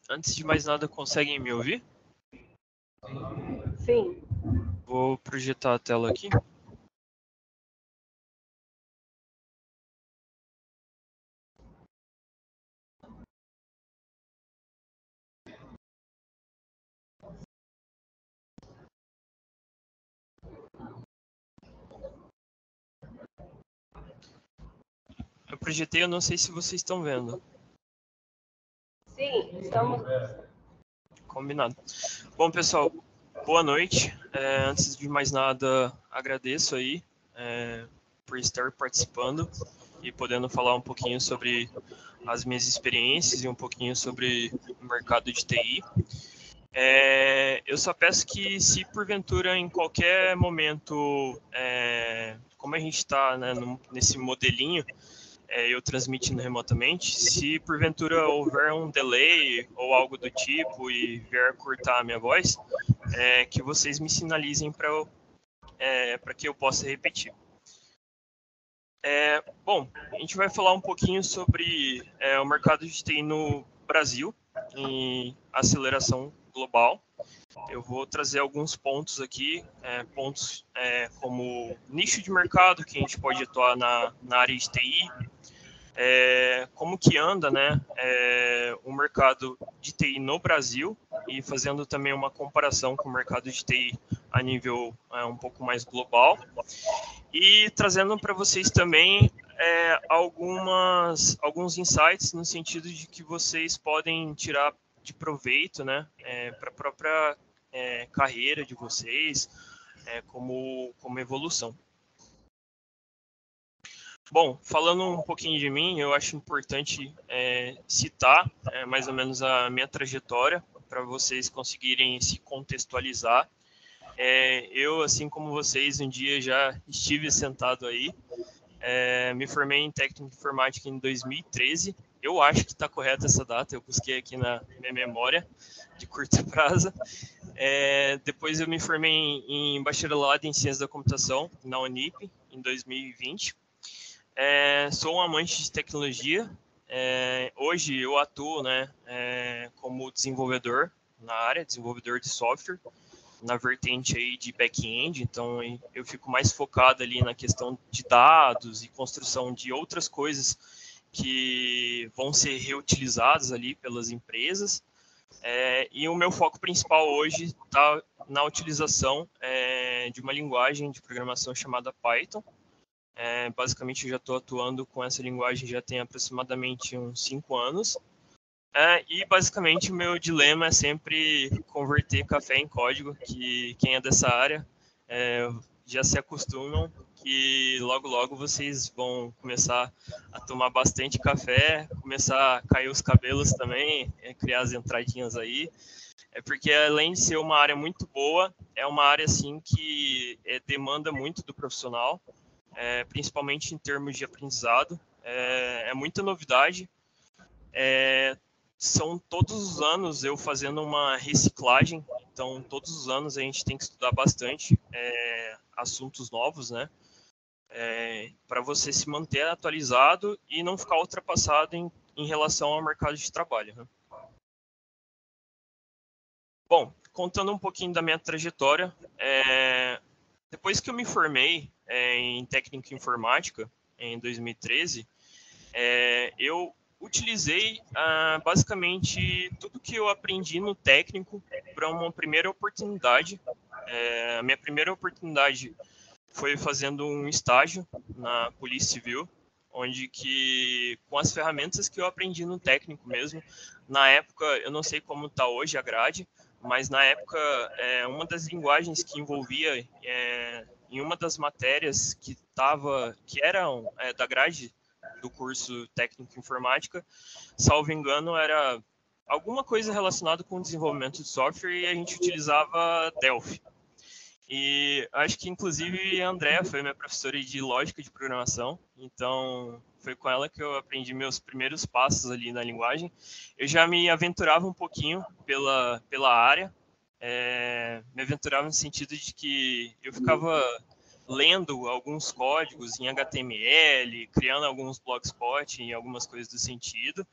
Antes de mais nada, conseguem me ouvir? Sim. Vou projetar a tela aqui. Eu projetei, eu não sei se vocês estão vendo. Sim, estamos. Combinado. Bom, pessoal, boa noite. Antes de mais nada, agradeço aí por estar participando e podendo falar um pouquinho sobre as minhas experiências e um pouquinho sobre o mercado de TI. Eu só peço que, se porventura em qualquer momento, como a gente está, né, nesse modelinho, eu transmitindo remotamente, se porventura houver um delay ou algo do tipo e vier cortar a minha voz, que vocês me sinalizem para que eu possa repetir. Bom, a gente vai falar um pouquinho sobre o mercado de TI no Brasil, em aceleração global. Eu vou trazer alguns pontos aqui, pontos como nicho de mercado que a gente pode atuar na área de TI, como que anda, né, o mercado de TI no Brasil, e fazendo também uma comparação com o mercado de TI a nível um pouco mais global, e trazendo para vocês também alguns insights no sentido de que vocês podem tirar de proveito, né, para a própria carreira de vocês, como evolução. Bom, falando um pouquinho de mim, eu acho importante citar mais ou menos a minha trajetória para vocês conseguirem se contextualizar. Eu, assim como vocês, um dia já estive sentado aí, me formei em técnica de informática em 2013. Eu acho que está correta essa data, eu busquei aqui na minha memória de curto prazo. Depois eu me formei em bacharelado em ciência da computação na Unip em 2020. Sou um amante de tecnologia. Hoje eu atuo, né, como desenvolvedor na área, desenvolvedor de software, na vertente aí de back-end, então eu fico mais focado ali na questão de dados e construção de outras coisas que vão ser reutilizadas ali pelas empresas. E o meu foco principal hoje está na utilização de uma linguagem de programação chamada Python. Basicamente, eu já estou atuando com essa linguagem já tem aproximadamente uns 5 anos. E, basicamente, o meu dilema é sempre converter café em código, que quem é dessa área já se acostumam que logo, logo vocês vão começar a tomar bastante café, começar a cair os cabelos também, criar as entradinhas aí. Porque, além de ser uma área muito boa, é uma área, assim, que demanda muito do profissional, principalmente em termos de aprendizado. É muita novidade. São todos os anos eu fazendo uma reciclagem, então todos os anos a gente tem que estudar bastante assuntos novos, né? Para você se manter atualizado e não ficar ultrapassado em relação ao mercado de trabalho, né? Bom, contando um pouquinho da minha trajetória, depois que eu me formei em técnica em informática, em 2013, eu utilizei basicamente tudo que eu aprendi no técnico para uma primeira oportunidade. A minha primeira oportunidade foi fazendo um estágio na Polícia Civil, onde que, com as ferramentas que eu aprendi no técnico mesmo, na época, eu não sei como está hoje a grade, mas na época, uma das linguagens que envolvia em uma das matérias que eram da grade do curso técnico informática, salvo engano, era alguma coisa relacionada com o desenvolvimento de software, e a gente utilizava Delphi. E acho que, inclusive, a Andrea foi minha professora de lógica de programação, então foi com ela que eu aprendi meus primeiros passos ali na linguagem. Eu já me aventurava um pouquinho pela área, me aventurava no sentido de que eu ficava lendo alguns códigos em HTML, criando alguns blogspot e algumas coisas do sentido,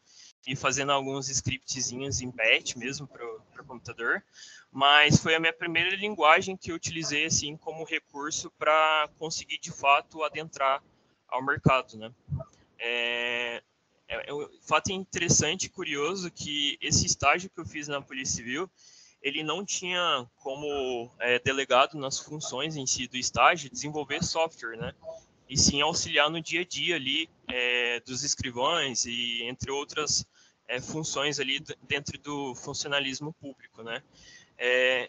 e fazendo alguns scriptzinhos em Bash mesmo para o computador. Mas foi a minha primeira linguagem que eu utilizei assim como recurso para conseguir de fato adentrar ao mercado, né? Um fato interessante e curioso que esse estágio que eu fiz na Polícia Civil, ele não tinha como delegado nas funções em si do estágio desenvolver software, né? E sim auxiliar no dia a dia ali dos escrivães e entre outras funções ali dentro do funcionalismo público, né?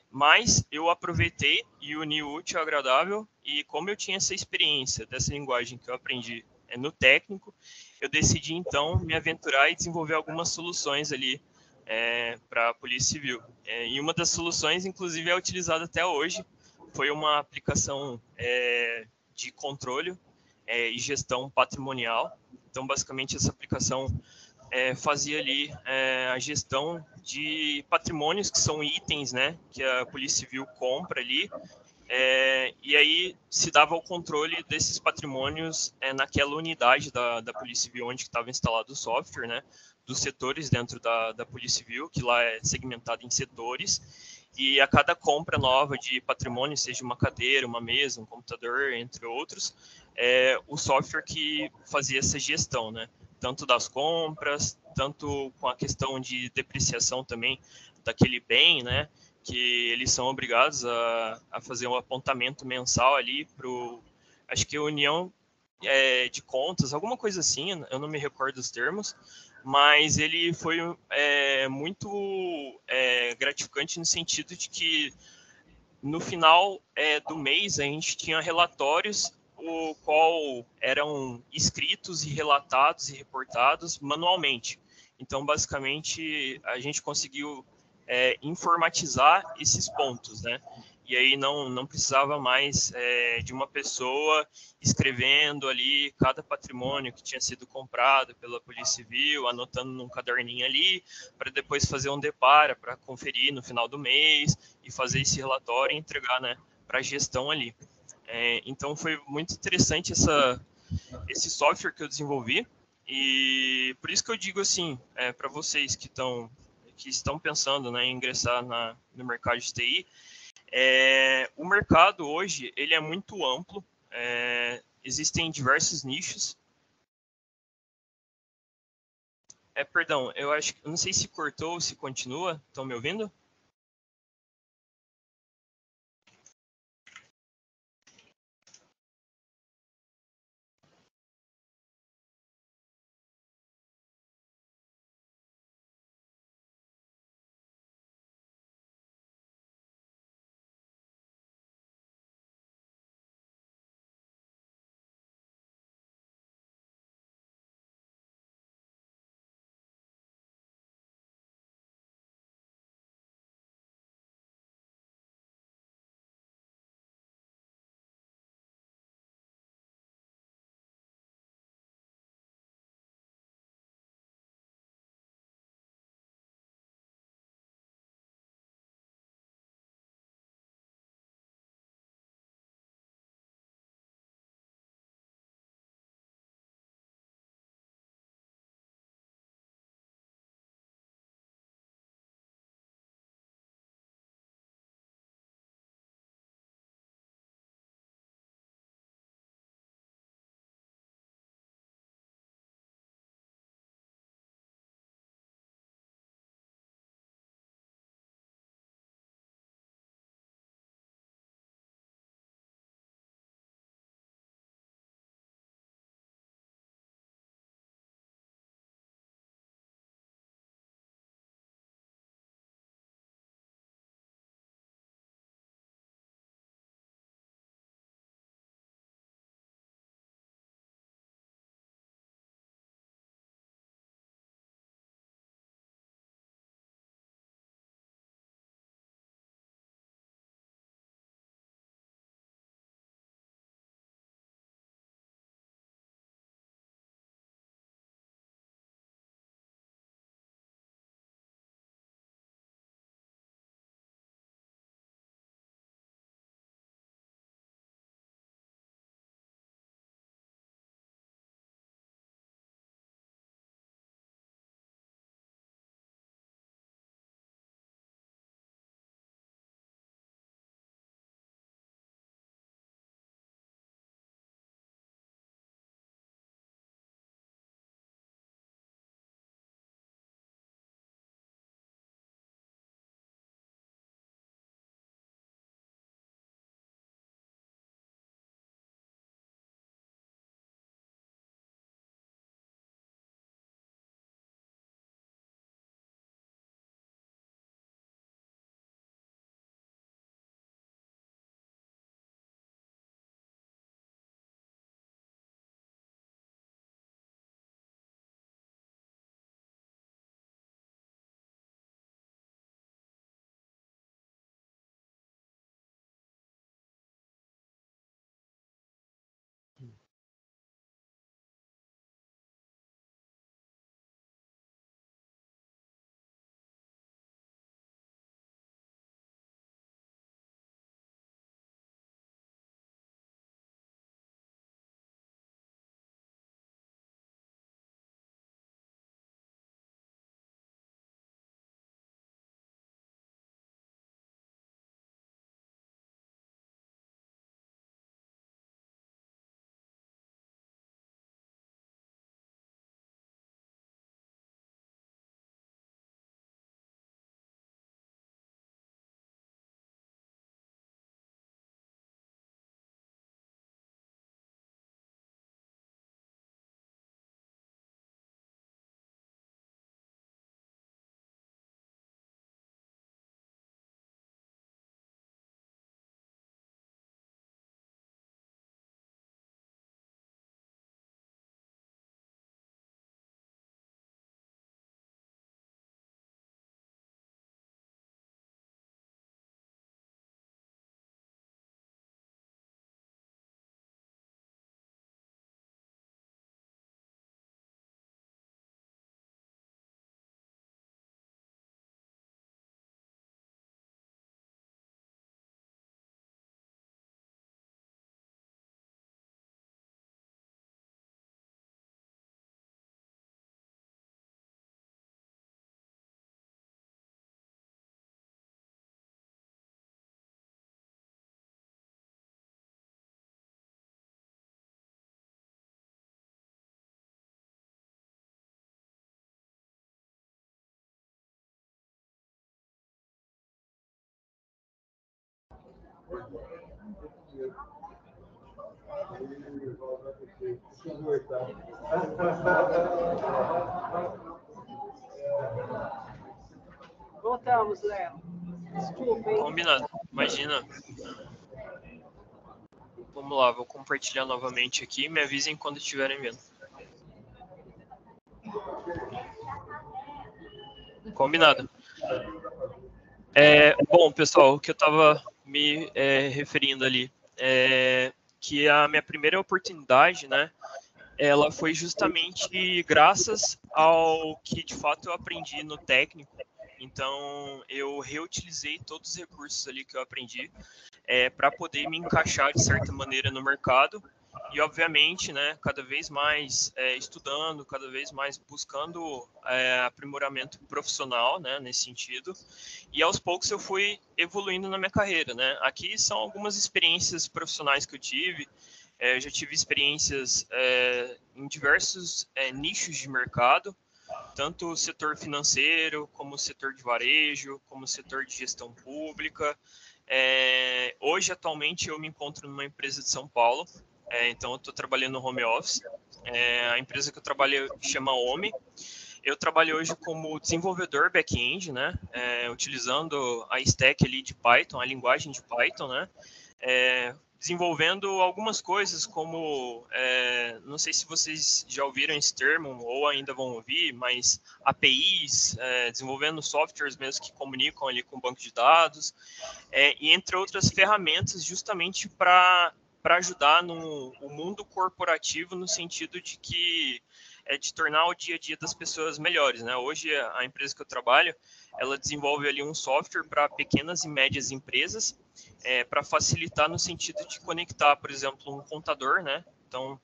Mas eu aproveitei e uni o útil ao agradável, e como eu tinha essa experiência dessa linguagem que eu aprendi no técnico, eu decidi então me aventurar e desenvolver algumas soluções ali para a Polícia Civil. E uma das soluções, inclusive, é utilizada até hoje, foi uma aplicação de controle e gestão patrimonial. Então, basicamente, essa aplicação fazia ali a gestão de patrimônios que são itens, né, que a Polícia Civil compra ali, e aí se dava o controle desses patrimônios naquela unidade da Polícia Civil onde estava instalado o software, né, dos setores dentro da Polícia Civil, que lá é segmentado em setores, e a cada compra nova de patrimônio, seja uma cadeira, uma mesa, um computador, entre outros, o software que fazia essa gestão, né, tanto das compras, tanto com a questão de depreciação também daquele bem, né, que eles são obrigados a fazer um apontamento mensal ali para acho que a União de Contas, alguma coisa assim, eu não me recordo os termos, mas ele foi muito gratificante no sentido de que no final do mês a gente tinha relatórios o qual eram escritos e relatados e reportados manualmente. Então, basicamente, a gente conseguiu informatizar esses pontos, né? E aí não precisava mais de uma pessoa escrevendo ali cada patrimônio que tinha sido comprado pela Polícia Civil, anotando num caderninho ali, para depois fazer um depara para conferir no final do mês e fazer esse relatório e entregar, né, para a gestão ali. Então foi muito interessante esse software que eu desenvolvi, e por isso que eu digo assim, para vocês que estão pensando, né, em ingressar no mercado de TI, o mercado hoje ele é muito amplo, existem diversos nichos. Perdão, eu não sei se cortou ou se continua, estão me ouvindo? Voltamos, Léo. Desculpa, hein? Combinado. Imagina. Vamos lá, vou compartilhar novamente aqui. Me avisem quando estiverem vendo. Combinado. Bom, pessoal, o que eu estava me referindo ali é que a minha primeira oportunidade, né, ela foi justamente graças ao que de fato eu aprendi no técnico. Então, eu reutilizei todos os recursos ali que eu aprendi para poder me encaixar de certa maneira no mercado. E, obviamente, né, cada vez mais estudando, cada vez mais buscando aprimoramento profissional, né, nesse sentido. E, aos poucos, eu fui evoluindo na minha carreira, né. Aqui são algumas experiências profissionais que eu tive. Eu já tive experiências em diversos nichos de mercado, tanto o setor financeiro, como o setor de varejo, como o setor de gestão pública. Hoje, atualmente, eu me encontro numa empresa de São Paulo, então eu estou trabalhando no home office. A empresa que eu trabalho chama OMI. Eu trabalho hoje como desenvolvedor back-end, né, utilizando a stack ali de Python, a linguagem de Python, né, desenvolvendo algumas coisas como, não sei se vocês já ouviram esse termo ou ainda vão ouvir, mas APIs, desenvolvendo softwares mesmo que comunicam ali com o banco de dados, e entre outras ferramentas justamente para ajudar no mundo corporativo no sentido de que de tornar o dia a dia das pessoas melhores, né? Hoje a empresa que eu trabalho, ela desenvolve ali um software para pequenas e médias empresas, para facilitar no sentido de conectar, por exemplo, um contador, né? Então,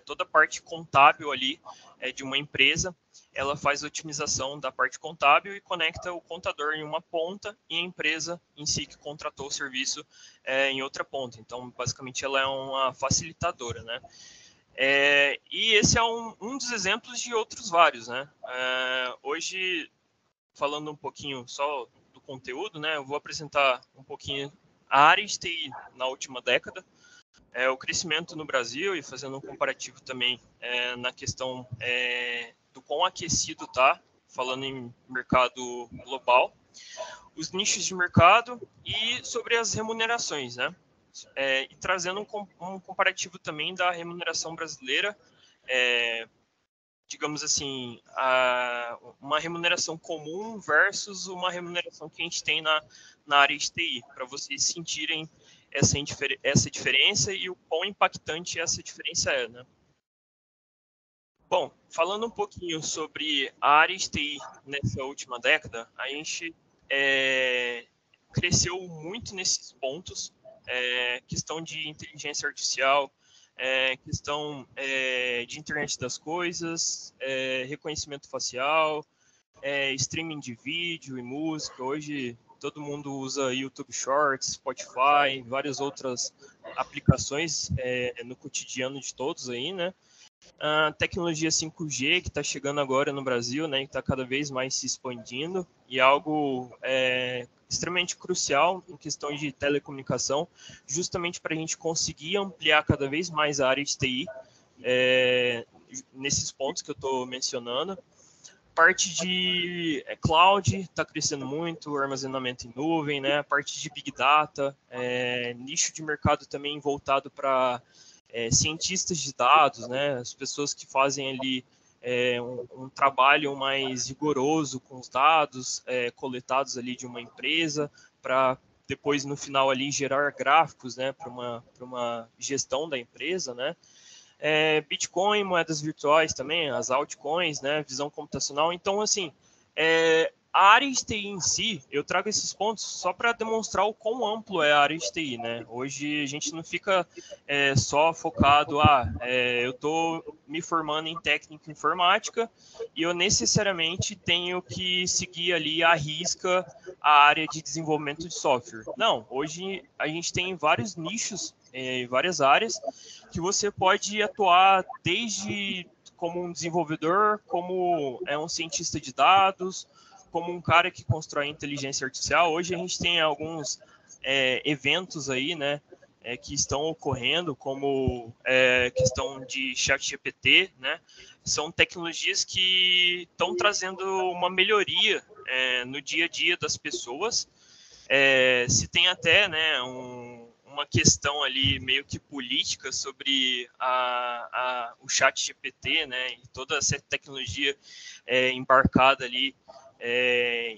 toda a parte contábil ali de uma empresa, ela faz a otimização da parte contábil e conecta o contador em uma ponta e a empresa em si que contratou o serviço em outra ponta. Então, basicamente, ela é uma facilitadora, né? E esse é um dos exemplos de outros vários, né? Hoje, falando um pouquinho só do conteúdo, né? Eu vou apresentar um pouquinho a área de TI na última década, o crescimento no Brasil e fazendo um comparativo também na questão do quão aquecido está, falando em mercado global, os nichos de mercado e sobre as remunerações, né? E trazendo um comparativo também da remuneração brasileira, digamos assim, uma remuneração comum versus uma remuneração que a gente tem na área de TI, para vocês sentirem essa diferença e o quão impactante essa diferença é, né? Bom, falando um pouquinho sobre a área de TI nessa última década, a gente cresceu muito nesses pontos, questão de inteligência artificial, questão de internet das coisas, reconhecimento facial, streaming de vídeo e música. Hoje todo mundo usa YouTube Shorts, Spotify, várias outras aplicações no cotidiano de todos aí, né? A tecnologia 5G que está chegando agora no Brasil, né, que está cada vez mais se expandindo, e algo extremamente crucial em questão de telecomunicação, justamente para a gente conseguir ampliar cada vez mais a área de TI, nesses pontos que eu estou mencionando. Parte de cloud está crescendo muito, armazenamento em nuvem, né, a parte de Big Data, nicho de mercado também voltado para cientistas de dados, né, as pessoas que fazem ali um trabalho mais rigoroso com os dados coletados ali de uma empresa, para depois no final ali gerar gráficos, né, para uma gestão da empresa, né. Bitcoin, moedas virtuais também, as altcoins, né, visão computacional. Então, assim, a área de TI em si, eu trago esses pontos só para demonstrar o quão amplo é a área de TI, né? Hoje a gente não fica só focado, eu estou me formando em técnica informática e eu necessariamente tenho que seguir ali à risca a área de desenvolvimento de software. Não, hoje a gente tem vários nichos, várias áreas que você pode atuar desde como um desenvolvedor, como um cientista de dados, como um cara que constrói inteligência artificial, hoje a gente tem alguns eventos aí, né, que estão ocorrendo, como questão de ChatGPT, né, são tecnologias que estão trazendo uma melhoria no dia a dia das pessoas. Se tem até, né, uma questão ali meio que política sobre o ChatGPT, né, e toda essa tecnologia embarcada ali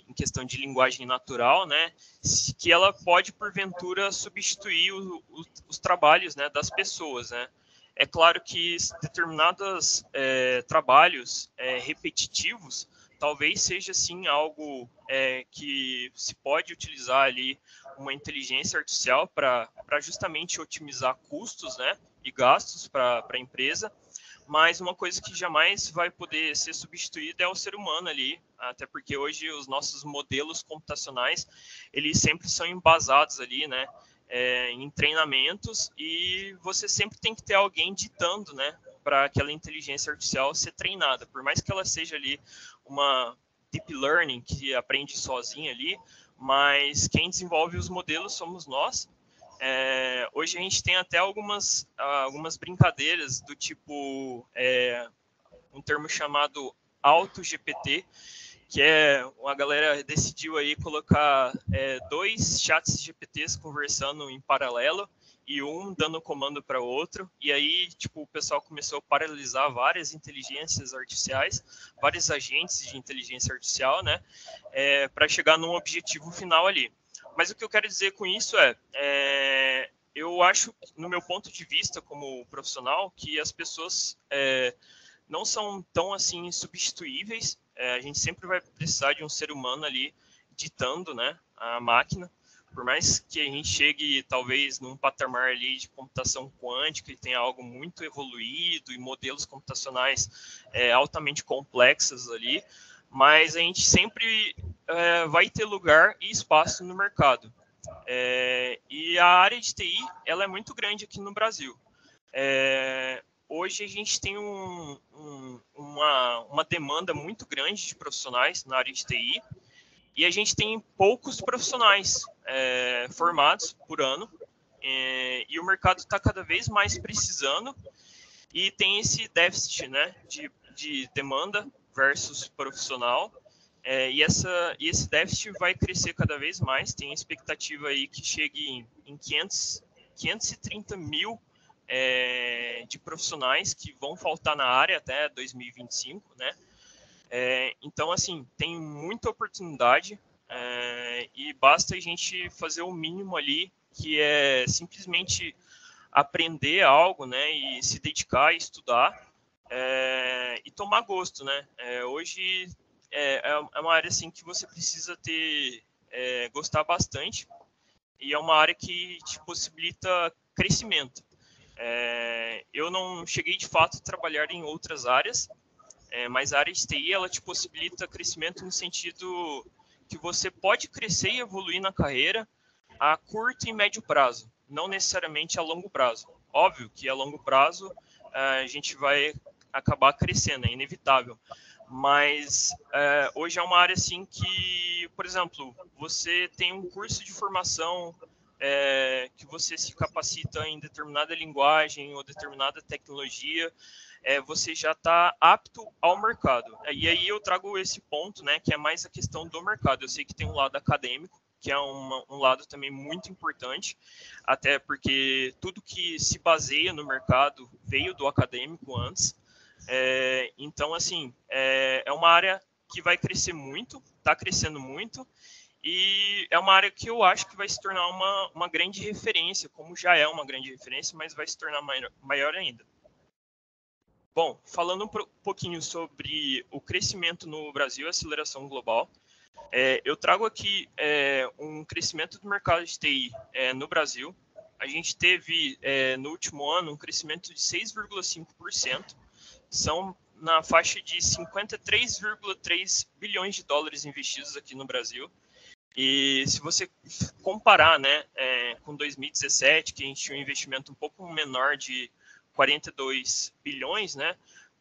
em questão de linguagem natural, né, que ela pode porventura substituir os trabalhos, né, das pessoas, né. É claro que determinados trabalhos repetitivos talvez seja sim algo que se pode utilizar ali uma inteligência artificial para justamente otimizar custos, né, e gastos para a empresa, mas uma coisa que jamais vai poder ser substituída é o ser humano ali, até porque hoje os nossos modelos computacionais, eles sempre são embasados ali, né, em treinamentos, e você sempre tem que ter alguém ditando, né, para aquela inteligência artificial ser treinada, por mais que ela seja ali uma deep learning que aprende sozinha ali, mas quem desenvolve os modelos somos nós. Hoje a gente tem até algumas brincadeiras do tipo um termo chamado AutoGPT, que a galera decidiu aí colocar 2 chats GPTs conversando em paralelo e um dando comando para o outro, e aí tipo o pessoal começou a paralelizar várias inteligências artificiais, vários agentes de inteligência artificial, né, para chegar num objetivo final ali. Mas o que eu quero dizer com isso eu acho, no meu ponto de vista como profissional, que as pessoas não são tão assim substituíveis. A gente sempre vai precisar de um ser humano ali ditando, né, a máquina. Por mais que a gente chegue talvez num patamar ali de computação quântica e tenha algo muito evoluído e modelos computacionais altamente complexos ali, mas a gente sempre vai ter lugar e espaço no mercado. E a área de TI, ela é muito grande aqui no Brasil. Hoje a gente tem uma demanda muito grande de profissionais na área de TI, e a gente tem poucos profissionais formados por ano, e o mercado está cada vez mais precisando, e tem esse déficit, né, de demanda versus profissional, e esse déficit vai crescer cada vez mais. Tem a expectativa aí que chegue em 530 mil de profissionais que vão faltar na área até 2025, né? Então, assim, tem muita oportunidade e basta a gente fazer o mínimo ali, que é simplesmente aprender algo, né? E se dedicar, estudar e tomar gosto, né? Hoje é uma área assim que você precisa gostar bastante, e é uma área que te possibilita crescimento. Eu não cheguei de fato a trabalhar em outras áreas, mas a área de TI ela te possibilita crescimento no sentido que você pode crescer e evoluir na carreira a curto e médio prazo, não necessariamente a longo prazo. Óbvio que a longo prazo a gente vai acabar crescendo, é inevitável. Mas hoje é uma área assim que, por exemplo, você tem um curso de formação que você se capacita em determinada linguagem ou determinada tecnologia, você já está apto ao mercado. E aí eu trago esse ponto, né, que é mais a questão do mercado. Eu sei que tem um lado acadêmico, que é um lado também muito importante, até porque tudo que se baseia no mercado veio do acadêmico antes. Então, assim, é uma área que vai crescer muito, está crescendo muito, e é uma área que eu acho que vai se tornar uma grande referência, como já é uma grande referência, mas vai se tornar maior ainda. Bom, falando um pouquinho sobre o crescimento no Brasil e a aceleração global, eu trago aqui um crescimento do mercado de TI no Brasil. A gente teve, no último ano, um crescimento de 6,5%, são na faixa de 53,3 bilhões de dólares investidos aqui no Brasil. E se você comparar, né, com 2017, que a gente tinha um investimento um pouco menor de 42 bilhões, né,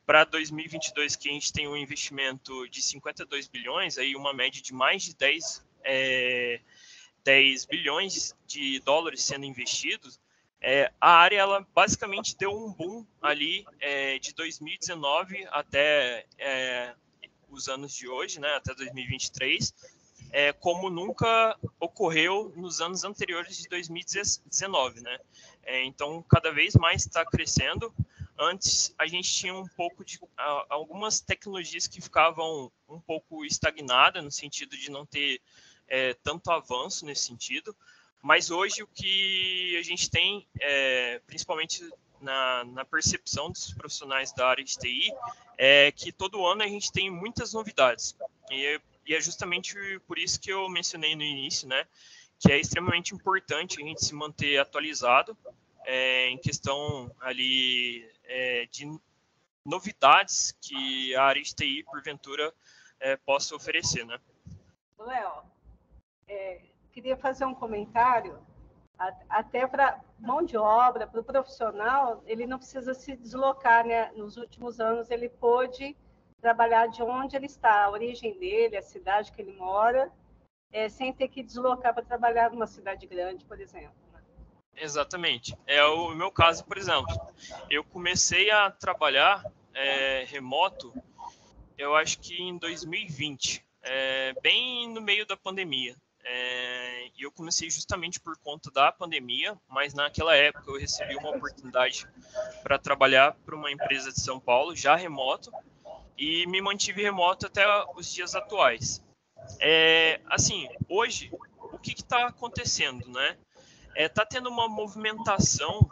para 2022, que a gente tem um investimento de 52 bilhões, aí uma média de mais de 10 bilhões de dólares sendo investidos, a área ela basicamente deu um boom ali de 2019 até os anos de hoje, né, até 2023, como nunca ocorreu nos anos anteriores de 2019, né? Então, cada vez mais está crescendo. Antes, a gente tinha um pouco de algumas tecnologias que ficavam um pouco estagnadas, no sentido de não ter tanto avanço nesse sentido. Mas hoje, o que a gente tem, principalmente na percepção dos profissionais da área de TI, é que todo ano a gente tem muitas novidades. E é justamente por isso que eu mencionei no início, né, que é extremamente importante a gente se manter atualizado em questão ali de novidades que a área de TI, porventura, possa oferecer, né? Léo, queria fazer um comentário, até para mão de obra, para o profissional, ele não precisa se deslocar, né? Nos últimos anos, ele pôde trabalhar de onde ele está, a origem dele, a cidade que ele mora, sem ter que deslocar para trabalhar numa cidade grande, por exemplo. Né? Exatamente. É o meu caso, por exemplo. Eu comecei a trabalhar remoto, eu acho que em 2020, bem no meio da pandemia. E eu comecei justamente por conta da pandemia, mas naquela época eu recebi uma oportunidade para trabalhar para uma empresa de São Paulo, já remoto, e me mantive remoto até os dias atuais. Assim, hoje, o que está acontecendo, né? Está tendo uma movimentação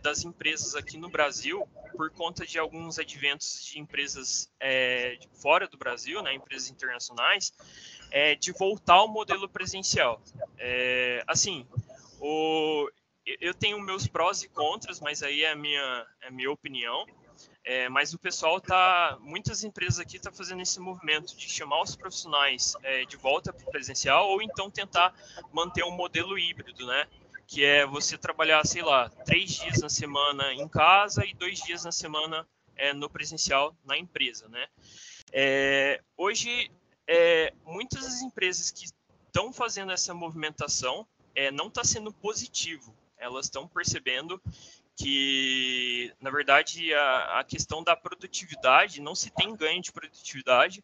das empresas aqui no Brasil por conta de alguns adventos de empresas fora do Brasil, né, empresas internacionais, de voltar ao modelo presencial. Assim, eu tenho meus prós e contras, mas aí é a minha opinião. Mas o pessoal muitas empresas aqui estão fazendo esse movimento de chamar os profissionais de volta para o presencial ou então tentar manter um modelo híbrido, né? Que é você trabalhar, sei lá, 3 dias na semana em casa e 2 dias na semana no presencial na empresa, né? Hoje, muitas das empresas que estão fazendo essa movimentação não está sendo positivo. Elas estão percebendo que, na verdade, a questão da produtividade, não se tem ganho de produtividade,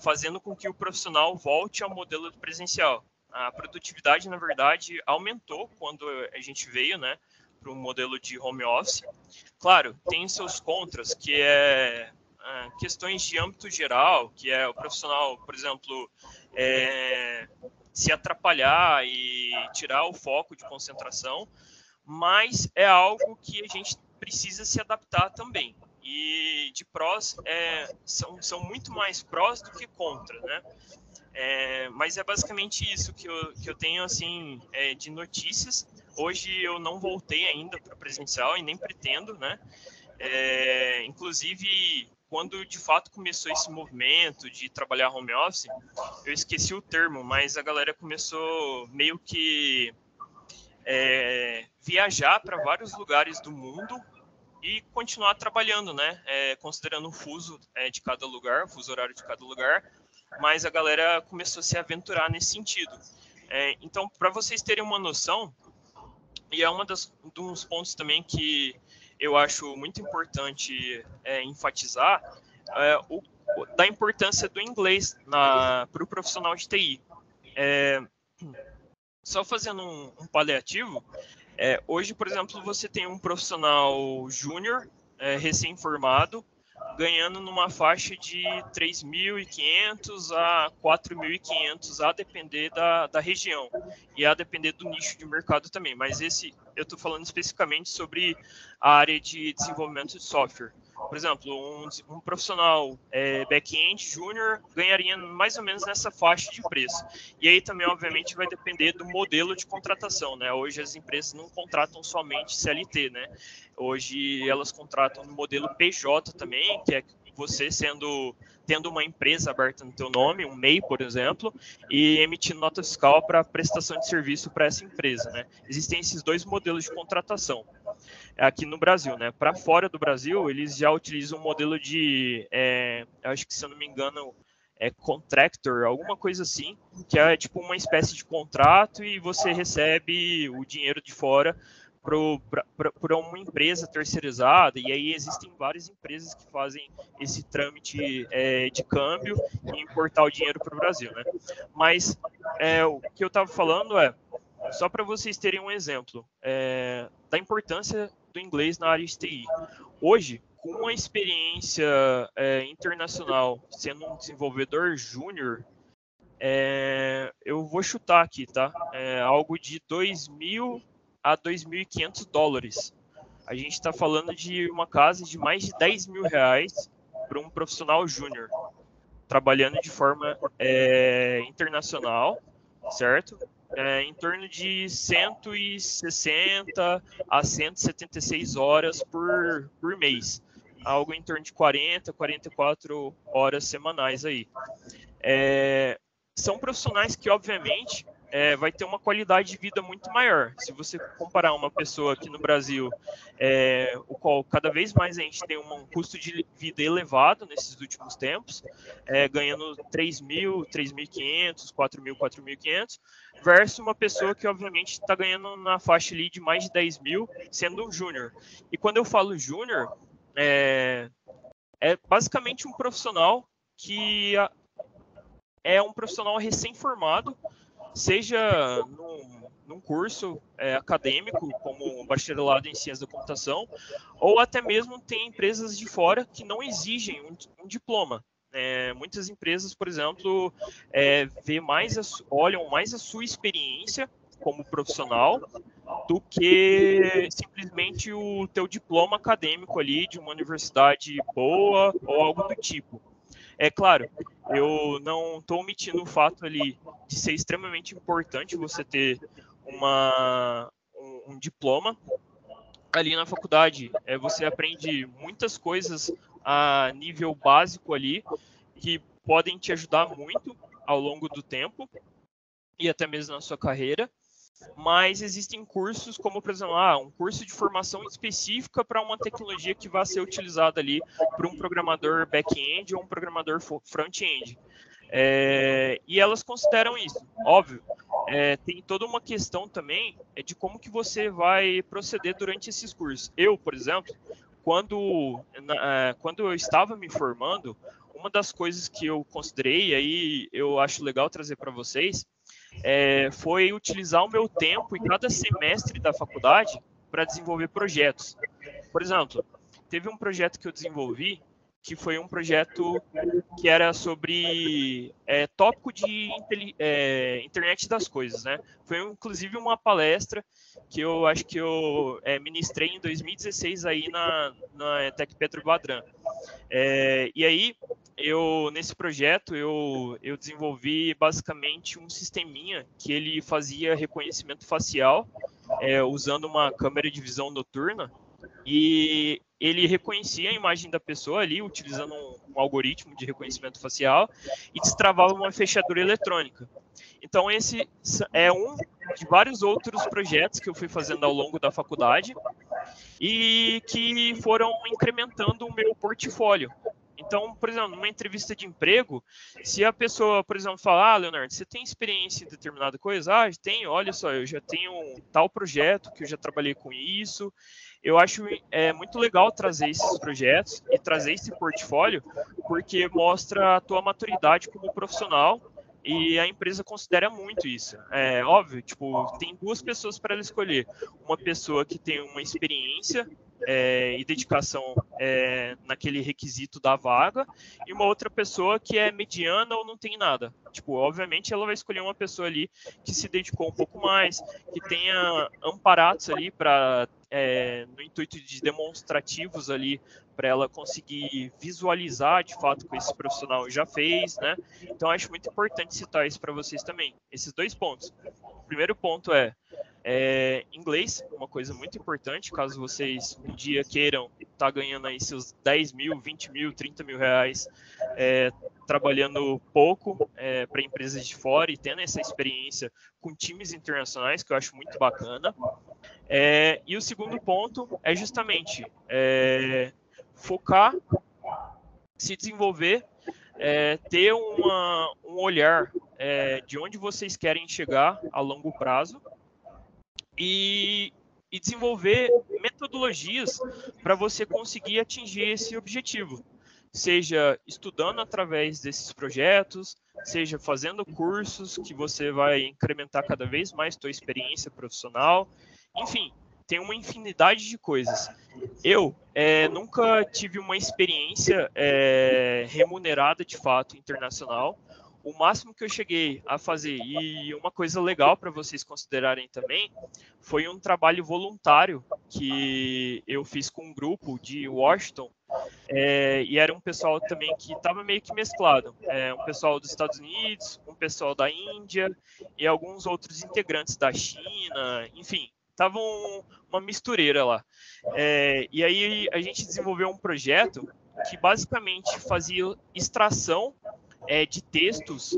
fazendo com que o profissional volte ao modelo presencial. A produtividade, na verdade, aumentou quando a gente veio, né, para um modelo de home office. Claro, tem seus contras, que questões de âmbito geral, que é o profissional, por exemplo, se atrapalhar e tirar o foco de concentração, mas é algo que a gente precisa se adaptar também. E de prós, são muito mais prós do que contra, né? Mas é basicamente isso que eu tenho, assim, de notícias. Hoje eu não voltei ainda para o presencial e nem pretendo, né? Inclusive, quando de fato começou esse movimento de trabalhar home office, eu esqueci o termo, mas a galera começou meio que viajar para vários lugares do mundo e continuar trabalhando, né? Considerando o fuso de cada lugar, o fuso horário de cada lugar, mas a galera começou a se aventurar nesse sentido. Então, para vocês terem uma noção, e é dos pontos também que eu acho muito importante enfatizar, da importância do inglês para o profissional de TI. Só fazendo um paliativo, hoje, por exemplo, você tem um profissional júnior, recém-formado, ganhando numa faixa de 3.500 a 4.500, a depender da região e a depender do nicho de mercado também. Mas eu estou falando especificamente sobre a área de desenvolvimento de software. Por exemplo, um profissional back-end júnior ganharia mais ou menos nessa faixa de preço. E aí também, obviamente, vai depender do modelo de contratação, né? Hoje as empresas não contratam somente CLT, né? Hoje elas contratam no modelo PJ também, que é você tendo uma empresa aberta no teu nome, um MEI, por exemplo, e emitindo nota fiscal para prestação de serviço para essa empresa, né? Existem esses dois modelos de contratação. aqui no Brasil, né? Para fora do Brasil, eles já utilizam um modelo de, acho que se eu não me engano, contractor, alguma coisa assim, que é tipo uma espécie de contrato e você recebe o dinheiro de fora para uma empresa terceirizada, e aí existem várias empresas que fazem esse trâmite de câmbio e importar o dinheiro para o Brasil, né? Mas o que eu estava falando só para vocês terem um exemplo da importância do inglês na área de TI. Hoje, com uma experiência internacional, sendo um desenvolvedor júnior, eu vou chutar aqui, tá? Algo de 2.000 a 2.500 dólares. A gente está falando de uma casa de mais de 10 mil reais para um profissional júnior, trabalhando de forma internacional, certo? Em torno de 160 a 176 horas por mês. Algo em torno de 40, 44 horas semanais aí. São profissionais que, obviamente, vai ter uma qualidade de vida muito maior. Se você comparar uma pessoa aqui no Brasil, o qual cada vez mais a gente tem um custo de vida elevado nesses últimos tempos, ganhando 3.000, 3.500, 4.000, 4.500, versus uma pessoa que, obviamente, está ganhando na faixa ali de mais de 10 mil, sendo um júnior. E quando eu falo júnior, é basicamente um profissional que é um profissional recém-formado, seja num curso acadêmico, como um bacharelado em ciência da computação, ou até mesmo tem empresas de fora que não exigem um diploma. Muitas empresas, por exemplo, olham mais a sua experiência como profissional do que simplesmente o teu diploma acadêmico ali de uma universidade boa ou algo do tipo. É claro, eu não estou omitindo o fato ali de ser extremamente importante você ter um diploma. Ali na faculdade, você aprende muitas coisas a nível básico ali, que podem te ajudar muito ao longo do tempo e até mesmo na sua carreira. Mas existem cursos como, por exemplo, um curso de formação específica para uma tecnologia que vai ser utilizada ali por um programador back-end ou um programador front-end. E elas consideram isso. Óbvio, tem toda uma questão também de como que você vai proceder durante esses cursos. Eu, por exemplo, quando eu estava me formando, uma das coisas que eu considerei, e aí eu acho legal trazer para vocês, foi utilizar o meu tempo em cada semestre da faculdade para desenvolver projetos. Por exemplo, teve um projeto que eu desenvolvi que foi um projeto que era sobre tópico de internet das coisas, né? Foi inclusive uma palestra que eu acho que eu ministrei em 2016 aí na ETEC Petro Badran. E aí, nesse projeto, eu desenvolvi basicamente um sisteminha que ele fazia reconhecimento facial usando uma câmera de visão noturna, e ele reconhecia a imagem da pessoa ali, utilizando um algoritmo de reconhecimento facial, e destravava uma fechadura eletrônica. Então, esse é um de vários outros projetos que eu fui fazendo ao longo da faculdade e que foram incrementando o meu portfólio. Então, por exemplo, numa entrevista de emprego, se a pessoa, por exemplo, falar, Leonardo, você tem experiência em determinada coisa? Tenho, olha só, eu já tenho tal projeto que eu já trabalhei com isso. Eu acho muito legal trazer esses projetos e trazer esse portfólio, porque mostra a tua maturidade como profissional e a empresa considera muito isso. É óbvio, tipo, tem duas pessoas para ela escolher. Uma pessoa que tem uma experiência e dedicação naquele requisito da vaga, e uma outra pessoa que é mediana ou não tem nada. Tipo, obviamente ela vai escolher uma pessoa ali que se dedicou um pouco mais, que tenha amparados ali para no intuito de demonstrativos ali para ela conseguir visualizar de fato o que esse profissional já fez, né? Então acho muito importante citar isso para vocês também, esses dois pontos. O primeiro ponto inglês, uma coisa muito importante, caso vocês um dia queiram estar ganhando aí seus 10 mil, 20 mil, 30 mil reais, trabalhando pouco para empresas de fora e tendo essa experiência com times internacionais, que eu acho muito bacana. E o segundo ponto é justamente focar, se desenvolver, ter um olhar de onde vocês querem chegar a longo prazo e desenvolver metodologias para você conseguir atingir esse objetivo, seja estudando através desses projetos, seja fazendo cursos que você vai incrementar cada vez mais sua experiência profissional, enfim, tem uma infinidade de coisas. Eu nunca tive uma experiência remunerada de fato internacional. O máximo que eu cheguei a fazer, e uma coisa legal para vocês considerarem também, foi um trabalho voluntário que eu fiz com um grupo de Washington, e era um pessoal também que estava meio que mesclado. Um pessoal dos Estados Unidos, um pessoal da Índia e alguns outros integrantes da China, enfim, estavam uma mistureira lá. E aí a gente desenvolveu um projeto que basicamente fazia extração de textos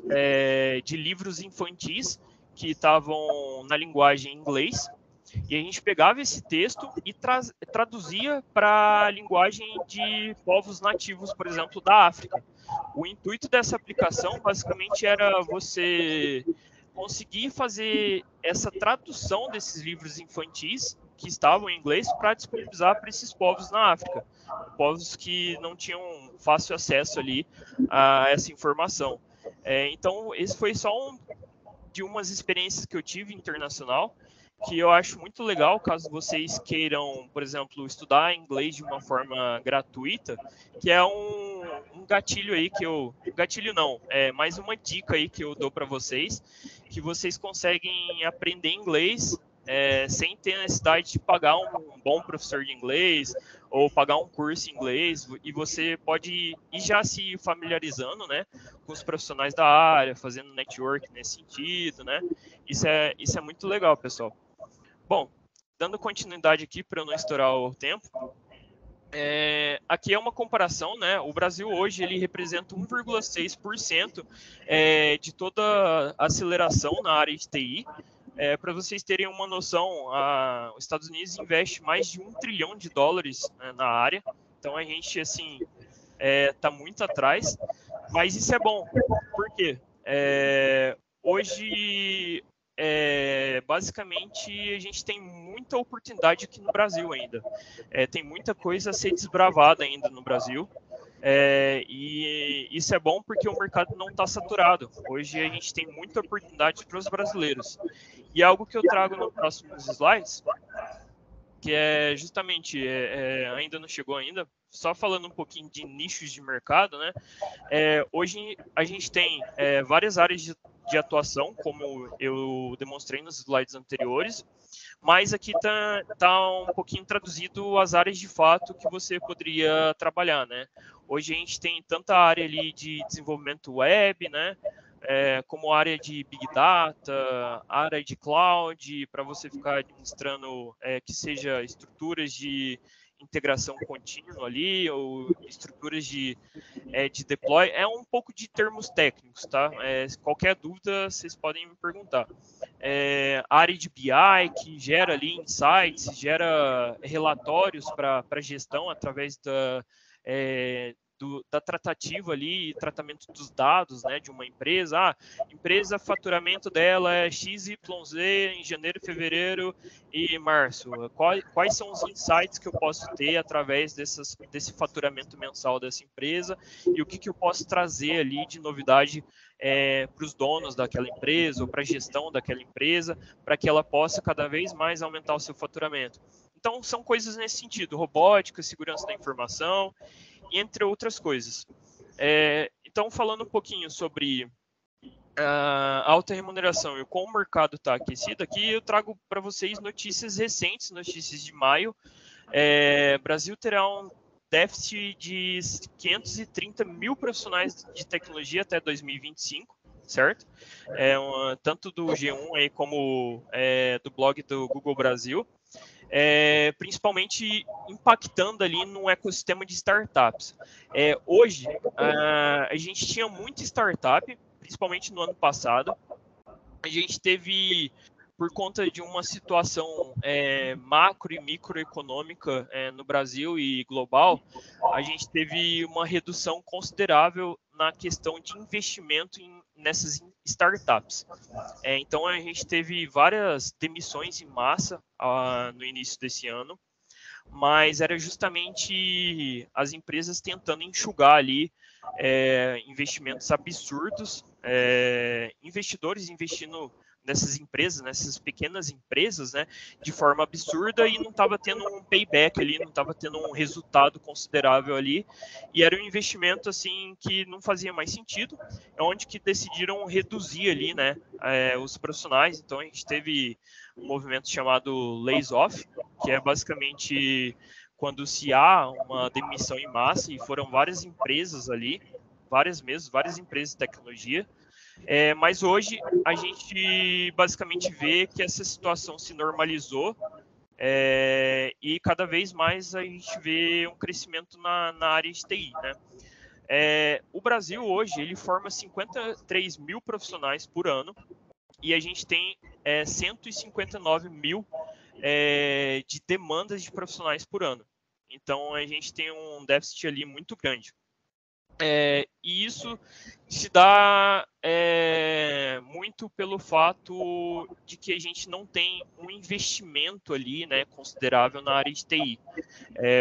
de livros infantis que estavam na linguagem inglês, e a gente pegava esse texto e traduzia para a linguagem de povos nativos, por exemplo, da África. O intuito dessa aplicação, basicamente, era você conseguir fazer essa tradução desses livros infantis que estavam em inglês para disponibilizar para esses povos na África, povos que não tinham fácil acesso ali a essa informação. Então, esse foi só de umas experiências que eu tive internacional, que eu acho muito legal, caso vocês queiram, por exemplo, estudar inglês de uma forma gratuita, que é um gatilho aí que eu... Gatilho não, é mais uma dica aí que eu dou para vocês, que vocês conseguem aprender inglês sem ter necessidade de pagar um bom professor de inglês ou pagar um curso em inglês, e você pode ir já se familiarizando, né, com os profissionais da área, fazendo network nesse sentido, né? Isso é muito legal, pessoal. Bom, dando continuidade aqui para eu não estourar o tempo, aqui é uma comparação, né? O Brasil hoje ele representa 1,6% de toda a aceleração na área de TI. Para vocês terem uma noção, os Estados Unidos investe mais de $1 trilhão na área. Então a gente assim está muito atrás, mas isso é bom. Por quê? Hoje basicamente a gente tem muita oportunidade aqui no Brasil ainda. Tem muita coisa a ser desbravada ainda no Brasil. E isso é bom porque o mercado não está saturado. Hoje a gente tem muita oportunidade para os brasileiros. E algo que eu trago nos próximos slides, que é justamente, ainda não chegou ainda, só falando um pouquinho de nichos de mercado, né? Hoje a gente tem várias áreas de atuação, como eu demonstrei nos slides anteriores, mas aqui tá um pouquinho traduzido as áreas de fato que você poderia trabalhar, né? Hoje a gente tem tanta área ali de desenvolvimento web, né? Como área de Big Data, área de Cloud, para você ficar administrando que seja estruturas de integração contínua ali, ou estruturas de deploy. É um pouco de termos técnicos, tá? Qualquer dúvida, vocês podem me perguntar. Área de BI, que gera ali insights, gera relatórios para gestão através da tratativa ali e tratamento dos dados, né, de uma empresa. Empresa, faturamento dela é XYZ em janeiro, fevereiro e março. Quais são os insights que eu posso ter através desse faturamento mensal dessa empresa e o que eu posso trazer ali de novidade para os donos daquela empresa ou para a gestão daquela empresa, para que ela possa cada vez mais aumentar o seu faturamento. Então, são coisas nesse sentido, robótica, segurança da informação, entre outras coisas. Então, falando um pouquinho sobre a alta remuneração e como o mercado está aquecido, aqui eu trago para vocês notícias recentes, notícias de maio. Brasil terá um déficit de 530 mil profissionais de tecnologia até 2025, certo? Tanto do G1 aí como do blog do Google Brasil. Principalmente impactando ali no ecossistema de startups. Hoje, a gente tinha muita startup, principalmente no ano passado. A gente teve por conta de uma situação macro e microeconômica no Brasil e global, a gente teve uma redução considerável na questão de investimento nessas startups. Então, a gente teve várias demissões em massa no início desse ano, mas era justamente as empresas tentando enxugar ali investimentos absurdos, investidores investindo nessas empresas, nessas pequenas empresas, né, de forma absurda, e não estava tendo um payback ali, não estava tendo um resultado considerável ali, e era um investimento assim que não fazia mais sentido, é onde que decidiram reduzir ali, né, os profissionais. Então a gente teve um movimento chamado lays off, que é basicamente quando se há uma demissão em massa, e foram várias empresas ali, várias empresas de tecnologia. Mas hoje a gente basicamente vê que essa situação se normalizou, e cada vez mais a gente vê um crescimento na área de TI, né? O Brasil hoje ele forma 53 mil profissionais por ano, e a gente tem 159 mil de demandas de profissionais por ano. Então a gente tem um déficit ali muito grande. E isso se dá muito pelo fato de que a gente não tem um investimento ali, né, considerável na área de TI.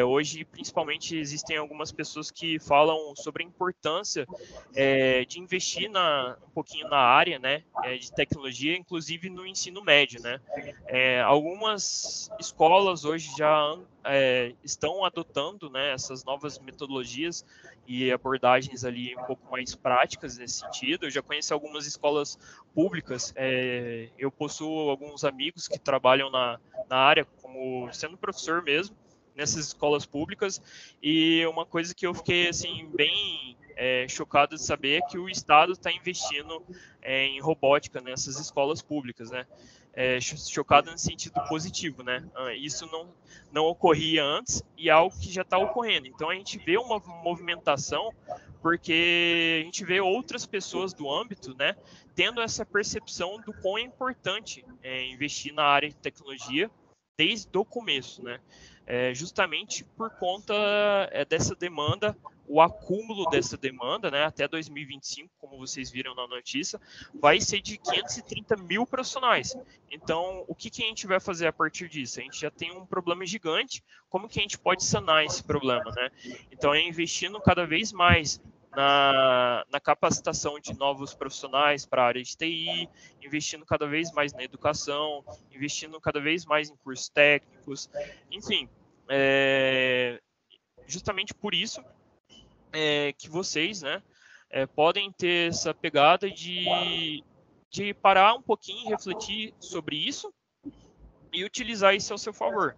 Hoje, principalmente, existem algumas pessoas que falam sobre a importância de investir um pouquinho na área, né, de tecnologia, inclusive no ensino médio, né. Algumas escolas hoje já estão adotando, né, essas novas metodologias e abordagens ali um pouco mais práticas nesse sentido. Eu já conheço algumas escolas públicas, eu possuo alguns amigos que trabalham na área, como sendo professor mesmo, nessas escolas públicas, e uma coisa que eu fiquei assim bem chocado de saber é que o Estado está investindo em robótica nessas escolas públicas, né? Chocado no sentido positivo, né? Isso não ocorria antes, e é algo que já está ocorrendo. Então a gente vê uma movimentação, porque a gente vê outras pessoas do âmbito, né, tendo essa percepção do quão é importante investir na área de tecnologia desde o começo, né? Justamente por conta dessa demanda, o acúmulo dessa demanda, né, até 2025, como vocês viram na notícia, vai ser de 530 mil profissionais. Então, o que a gente vai fazer a partir disso? A gente já tem um problema gigante, como que a gente pode sanar esse problema, né? Então, é investindo cada vez mais na capacitação de novos profissionais para a área de TI, investindo cada vez mais na educação, investindo cada vez mais em cursos técnicos, enfim, justamente por isso que vocês, né, podem ter essa pegada de parar um pouquinho, refletir sobre isso e utilizar isso ao seu favor.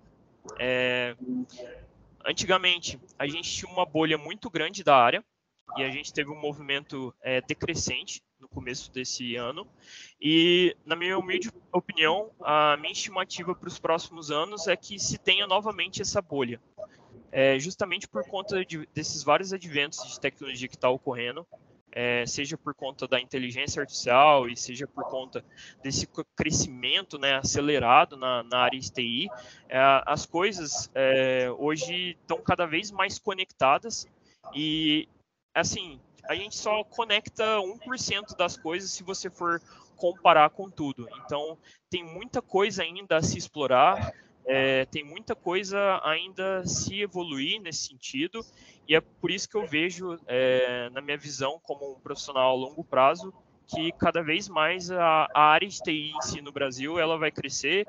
Antigamente, a gente tinha uma bolha muito grande da área, e a gente teve um movimento decrescente no começo desse ano, e na minha humilde opinião, a minha estimativa para os próximos anos é que se tenha novamente essa bolha, justamente por conta desses vários adventos de tecnologia que está ocorrendo, seja por conta da inteligência artificial e seja por conta desse crescimento, né, acelerado na área de TI, as coisas hoje estão cada vez mais conectadas, e assim, a gente só conecta 1% das coisas se você for comparar com tudo. Então, tem muita coisa ainda a se explorar, tem muita coisa ainda a se evoluir nesse sentido, e é por isso que eu vejo, na minha visão como um profissional a longo prazo, que cada vez mais a área de TI em si no Brasil ela vai crescer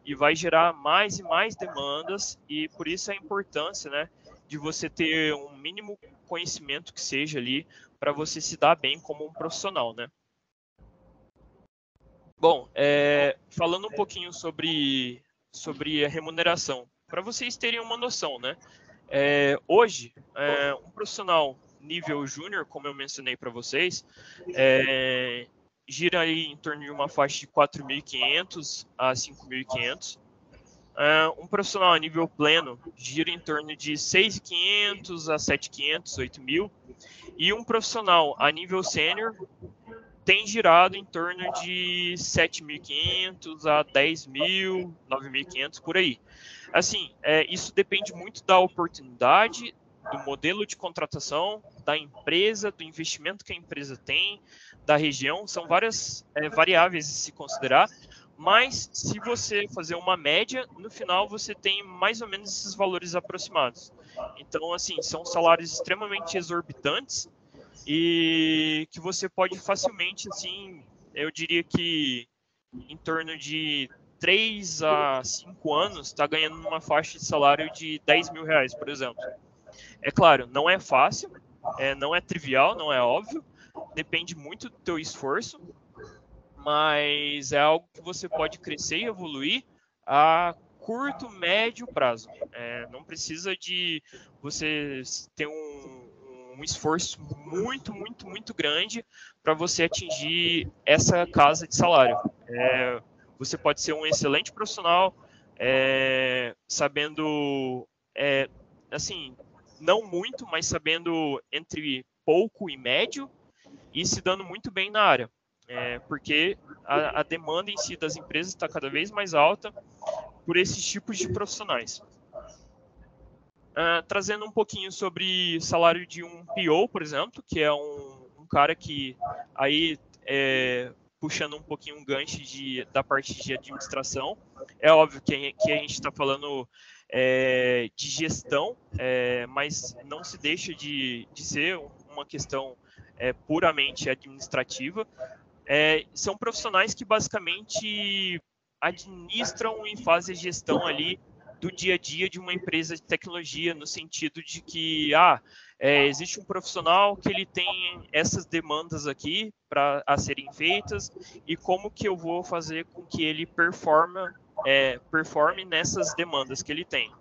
e vai gerar mais e mais demandas, e por isso a importância, né, de você ter um mínimo conhecimento que seja ali para você se dar bem como um profissional, né? Bom, falando um pouquinho sobre a remuneração, para vocês terem uma noção, né? Hoje, um profissional nível júnior, como eu mencionei para vocês, gira aí em torno de uma faixa de 4.500 a 5.500. Um profissional a nível pleno gira em torno de 6.500 a 7.500, 8.000. E um profissional a nível sênior tem girado em torno de 7.500 a 10.000, 9.500 por aí. Assim, isso depende muito da oportunidade, do modelo de contratação, da empresa, do investimento que a empresa tem, da região. São várias variáveis a se considerar, mas se você fazer uma média, no final você tem mais ou menos esses valores aproximados. Então, assim, são salários extremamente exorbitantes e que você pode facilmente, assim, eu diria que em torno de 3 a 5 anos está ganhando uma faixa de salário de 10 mil reais, por exemplo. É claro, não é fácil, não é trivial, não é óbvio, depende muito do teu esforço, mas é algo que você pode crescer e evoluir a curto, médio prazo. Não precisa de você ter um esforço muito, muito, muito grande para você atingir essa casa de salário. Você pode ser um excelente profissional, sabendo, assim, não muito, mas sabendo entre pouco e médio e se dando muito bem na área. Porque a demanda em si das empresas está cada vez mais alta por esses tipos de profissionais. Trazendo um pouquinho sobre salário de um PO, por exemplo, que é um cara que aí puxando um pouquinho um gancho da parte de administração. É óbvio que a gente está falando de gestão, mas não se deixa de ser uma questão puramente administrativa. São profissionais que basicamente administram e fazem gestão ali do dia a dia de uma empresa de tecnologia, no sentido de que existe um profissional que ele tem essas demandas aqui a serem feitas e como que eu vou fazer com que ele performe nessas demandas que ele tem.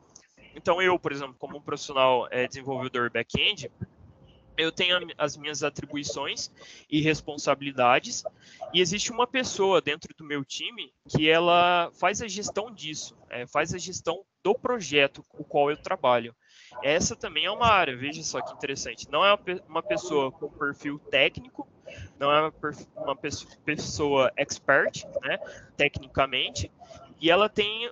Então eu, por exemplo, como um profissional desenvolvedor back-end, eu tenho as minhas atribuições e responsabilidades, e existe uma pessoa dentro do meu time que ela faz a gestão disso, faz a gestão do projeto com o qual eu trabalho. Essa também é uma área, veja só que interessante. Não é uma pessoa com perfil técnico, não é uma pessoa expert, né, tecnicamente, e ela tem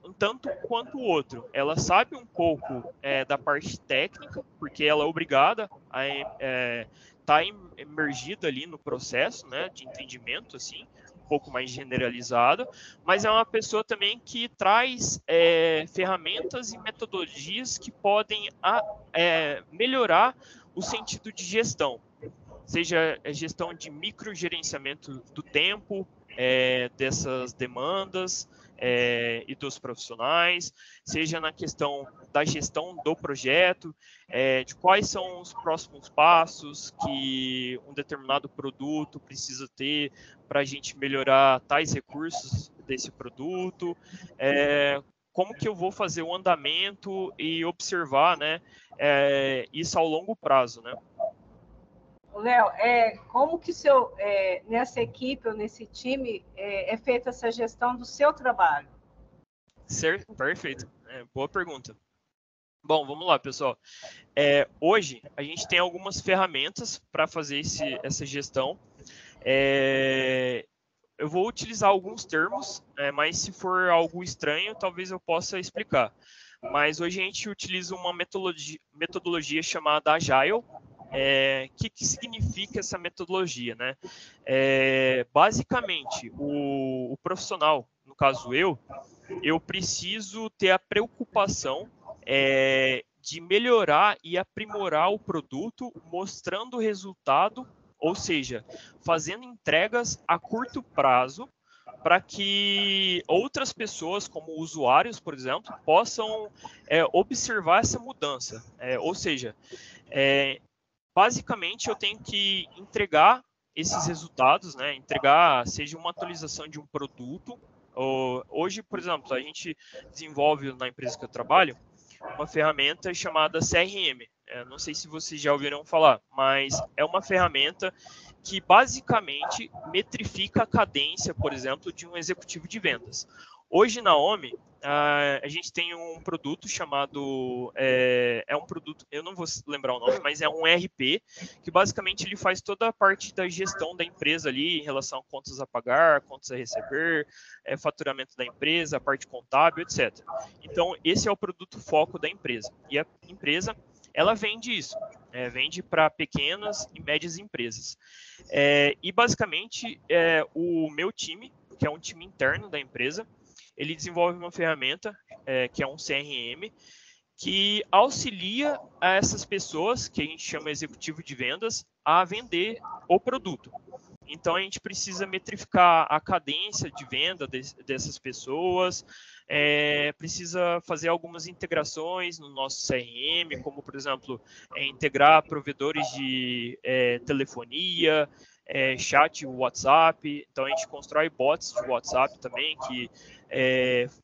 um tanto quanto o outro. Ela sabe um pouco da parte técnica, porque ela é obrigada a estar emergida ali no processo, né, de entendimento, assim, um pouco mais generalizado, mas é uma pessoa também que traz ferramentas e metodologias que podem melhorar o sentido de gestão, seja gestão de microgerenciamento do tempo, dessas demandas e dos profissionais, seja na questão da gestão do projeto, de quais são os próximos passos que um determinado produto precisa ter para a gente melhorar tais recursos desse produto, como que eu vou fazer o andamento e observar, né, isso ao longo prazo, né? Léo, como que nessa equipe ou nesse time é feita essa gestão do seu trabalho? Perfeito, boa pergunta. Bom, vamos lá, pessoal. Hoje, a gente tem algumas ferramentas para fazer essa gestão. Eu vou utilizar alguns termos, mas se for algo estranho, talvez eu possa explicar. Mas hoje a gente utiliza uma metodologia chamada Agile. Que significa essa metodologia, né? Basicamente, o profissional, no caso eu preciso ter a preocupação de melhorar e aprimorar o produto, mostrando o resultado, ou seja, fazendo entregas a curto prazo, para que outras pessoas, como usuários, por exemplo, possam observar essa mudança. Ou seja, basicamente eu tenho que entregar esses resultados, né? Entregar, seja uma atualização de um produto. Hoje, por exemplo, a gente desenvolve na empresa que eu trabalho uma ferramenta chamada CRM. Não sei se vocês já ouviram falar, mas é uma ferramenta que basicamente metrifica a cadência, por exemplo, de um executivo de vendas. Hoje na OMI, a gente tem um produto chamado, é um produto, eu não vou lembrar o nome, mas é um ERP, que basicamente ele faz toda a parte da gestão da empresa ali, em relação a contas a pagar, contas a receber, faturamento da empresa, a parte contábil, etc. Então, esse é o produto foco da empresa. E a empresa, ela vende isso, vende para pequenas e médias empresas. E basicamente, o meu time, que é um time interno da empresa, ele desenvolve uma ferramenta, que é um CRM, que auxilia a essas pessoas, que a gente chama executivo de vendas, a vender o produto. Então, a gente precisa metrificar a cadência de venda dessas pessoas, precisa fazer algumas integrações no nosso CRM, como, por exemplo, integrar provedores de telefonia, chat WhatsApp. Então, a gente constrói bots de WhatsApp também, que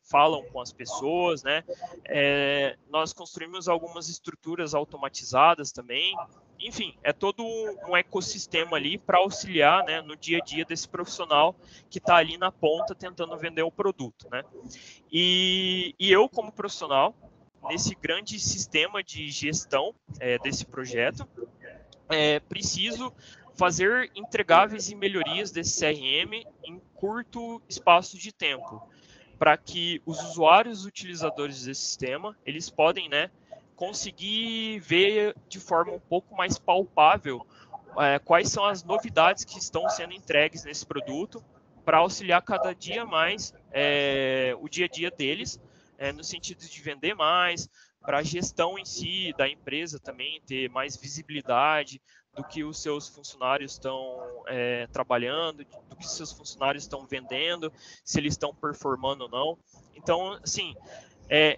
falam com as pessoas, né? Nós construímos algumas estruturas automatizadas também. Enfim, é todo um ecossistema ali para auxiliar, né, no dia a dia desse profissional que está ali na ponta tentando vender o produto, né? E eu, como profissional, nesse grande sistema de gestão desse projeto, preciso fazer entregáveis e melhorias desse CRM em curto espaço de tempo, para que os usuários utilizadores desse sistema, eles podem, né, conseguir ver de forma um pouco mais palpável quais são as novidades que estão sendo entregues nesse produto, para auxiliar cada dia mais o dia a dia deles, no sentido de vender mais, para a gestão em si da empresa também ter mais visibilidade do que os seus funcionários estão trabalhando, do que os seus funcionários estão vendendo, se eles estão performando ou não. Então, assim,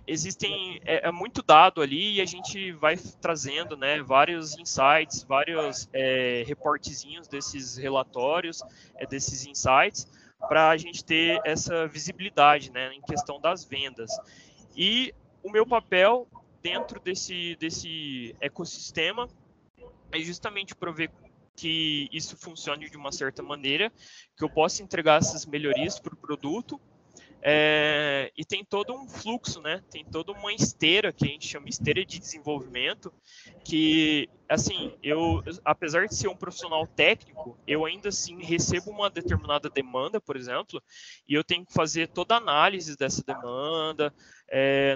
existem muito dado ali e a gente vai trazendo, né, vários insights, vários reportezinhos desses relatórios, desses insights, para a gente ter essa visibilidade, né, em questão das vendas. E o meu papel dentro desse ecossistema é justamente prover que isso funcione de uma certa maneira, que eu possa entregar essas melhorias para o produto. E tem todo um fluxo, né? Tem toda uma esteira, que a gente chama esteira de desenvolvimento, que, assim, apesar de ser um profissional técnico, eu ainda assim recebo uma determinada demanda, por exemplo, e eu tenho que fazer toda a análise dessa demanda.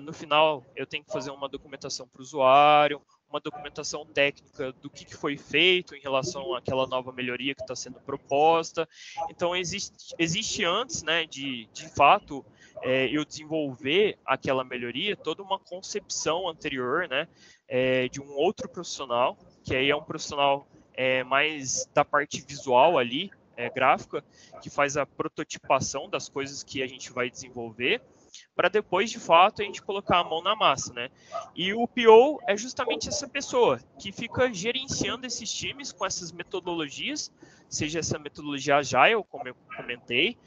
No final, eu tenho que fazer uma documentação para o usuário, uma documentação técnica do que foi feito em relação àquela nova melhoria que está sendo proposta. Então, existe antes, né, de fato, eu desenvolver aquela melhoria, toda uma concepção anterior, né, de um outro profissional, que aí é um profissional mais da parte visual ali, gráfica, que faz a prototipação das coisas que a gente vai desenvolver, para depois, de fato, a gente colocar a mão na massa, né? E o PO é justamente essa pessoa que fica gerenciando esses times com essas metodologias, seja essa metodologia Agile, como eu comentei,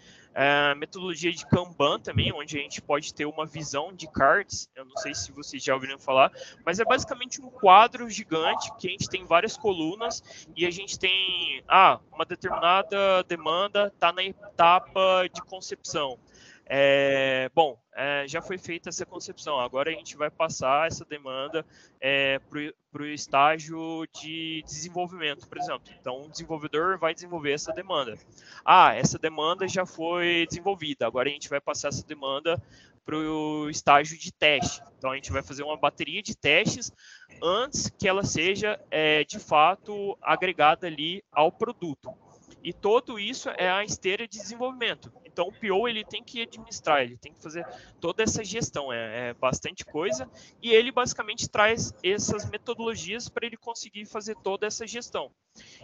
metodologia de Kanban também, onde a gente pode ter uma visão de cards, eu não sei se vocês já ouviram falar, mas é basicamente um quadro gigante que a gente tem várias colunas e a gente tem, uma determinada demanda está na etapa de concepção. Já foi feita essa concepção, agora a gente vai passar essa demanda para o estágio de desenvolvimento, por exemplo. Então, o desenvolvedor vai desenvolver essa demanda. Essa demanda já foi desenvolvida, agora a gente vai passar essa demanda para o estágio de teste. Então, a gente vai fazer uma bateria de testes antes que ela seja, de fato, agregada ali ao produto. E tudo isso é a esteira de desenvolvimento. Então, o PO ele tem que administrar, ele tem que fazer toda essa gestão, é bastante coisa, e ele basicamente traz essas metodologias para ele conseguir fazer toda essa gestão.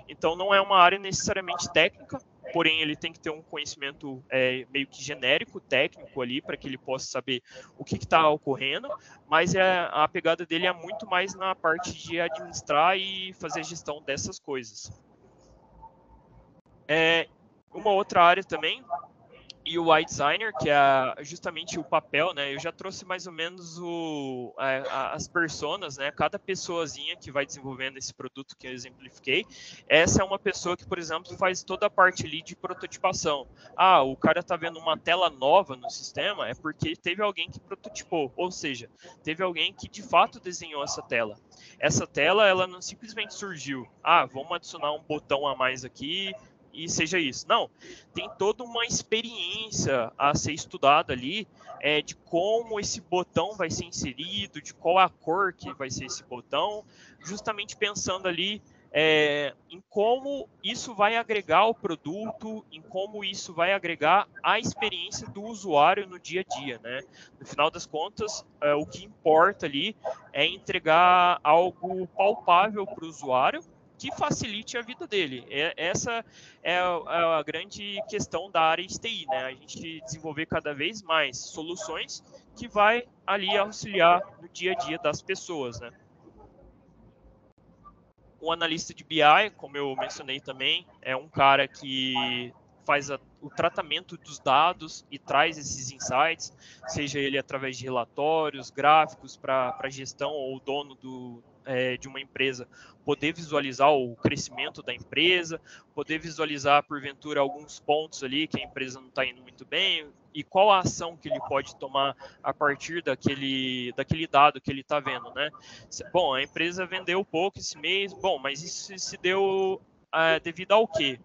Então, não é uma área necessariamente técnica, porém ele tem que ter um conhecimento meio que genérico, técnico ali, para que ele possa saber o que está ocorrendo, mas a pegada dele é muito mais na parte de administrar e fazer gestão dessas coisas. Uma outra área também e o UI Designer, que é justamente o papel, né? Eu já trouxe mais ou menos as personas, né? Cada pessoazinha que vai desenvolvendo esse produto que eu exemplifiquei. Essa é uma pessoa que, por exemplo, faz toda a parte ali de prototipação. Ah, o cara tá vendo uma tela nova no sistema, é porque teve alguém que prototipou, ou seja, teve alguém que de fato desenhou essa tela. Essa tela, ela não simplesmente surgiu. Ah, vamos adicionar um botão a mais aqui, e seja isso. Não, tem toda uma experiência a ser estudada ali, de como esse botão vai ser inserido, de qual a cor que vai ser esse botão, justamente pensando ali em como isso vai agregar ao produto, em como isso vai agregar a experiência do usuário no dia a dia, né? No final das contas, o que importa ali é entregar algo palpável para o usuário, que facilite a vida dele. Essa é a grande questão da área de TI, né? A gente desenvolver cada vez mais soluções que vai ali auxiliar no dia a dia das pessoas, né? O analista de BI, como eu mencionei também, é um cara que faz o tratamento dos dados e traz esses insights, seja ele através de relatórios, gráficos para a gestão ou o dono de uma empresa poder visualizar o crescimento da empresa, poder visualizar, porventura, alguns pontos ali que a empresa não está indo muito bem, e qual a ação que ele pode tomar a partir daquele dado que ele está vendo, né? Bom, a empresa vendeu pouco esse mês, bom, mas isso se deu devido ao quê?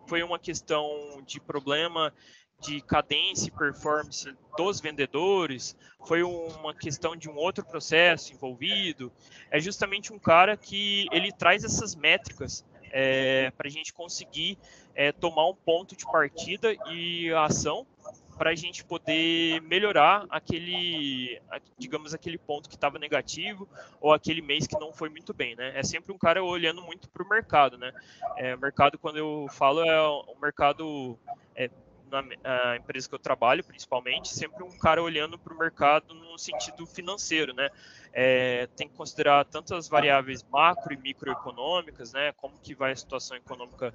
Foi uma questão de problema de cadência e performance dos vendedores, foi uma questão de um outro processo envolvido. É justamente um cara que ele traz essas métricas para a gente conseguir tomar um ponto de partida e a ação para a gente poder melhorar digamos, aquele ponto que estava negativo ou aquele mês que não foi muito bem, né? É sempre um cara olhando muito para o mercado, né? O mercado, quando eu falo, é o mercado, na empresa que eu trabalho, principalmente, sempre um cara olhando para o mercado no sentido financeiro, né? Tem que considerar tantas variáveis macro e microeconômicas, né? Como que vai a situação econômica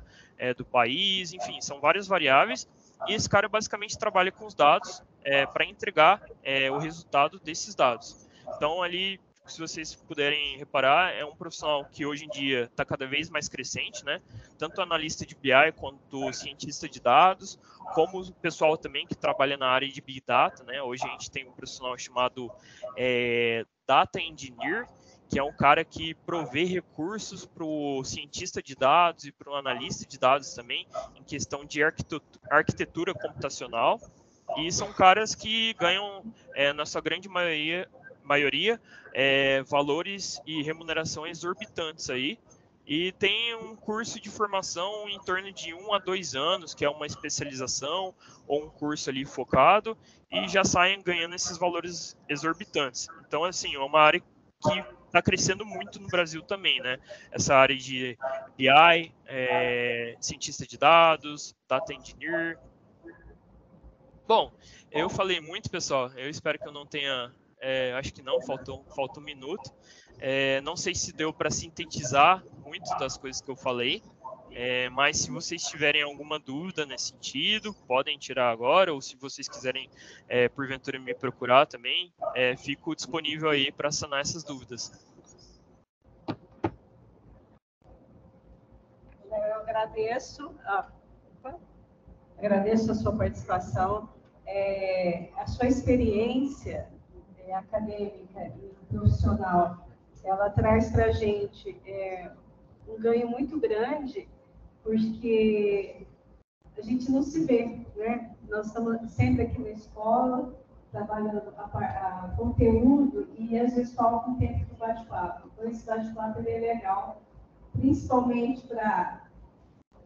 do país, enfim, são várias variáveis. E esse cara basicamente trabalha com os dados para entregar o resultado desses dados. Então, ali, se vocês puderem reparar, é um profissional que hoje em dia está cada vez mais crescente, né? Tanto analista de BI quanto cientista de dados, como o pessoal também que trabalha na área de Big Data, né? Hoje a gente tem um profissional chamado Data Engineer, que é um cara que provê recursos para o cientista de dados e para o analista de dados também, em questão de arquitetura computacional. E são caras que ganham, na sua grande maioria valores e remuneração exorbitantes aí. E tem um curso de formação em torno de 1 a 2 anos, que é uma especialização ou um curso ali focado, e já saem ganhando esses valores exorbitantes. Então, assim, é uma área que está crescendo muito no Brasil também, né? Essa área de BI, cientista de dados, data engineer. Bom, eu falei muito, pessoal. Eu espero que eu não tenha. Acho que não, faltou um minuto. Não sei se deu para sintetizar muito das coisas que eu falei. Mas se vocês tiverem alguma dúvida nesse sentido, podem tirar agora, ou se vocês quiserem, porventura, me procurar também, fico disponível aí para sanar essas dúvidas. Eu agradeço a sua participação, a sua experiência acadêmica e profissional, ela traz para a gente um ganho muito grande, porque a gente não se vê, né? Nós estamos sempre aqui na escola, trabalhando a conteúdo e às vezes falta um tempo de bate-papo. Então, esse bate-papo é legal, principalmente para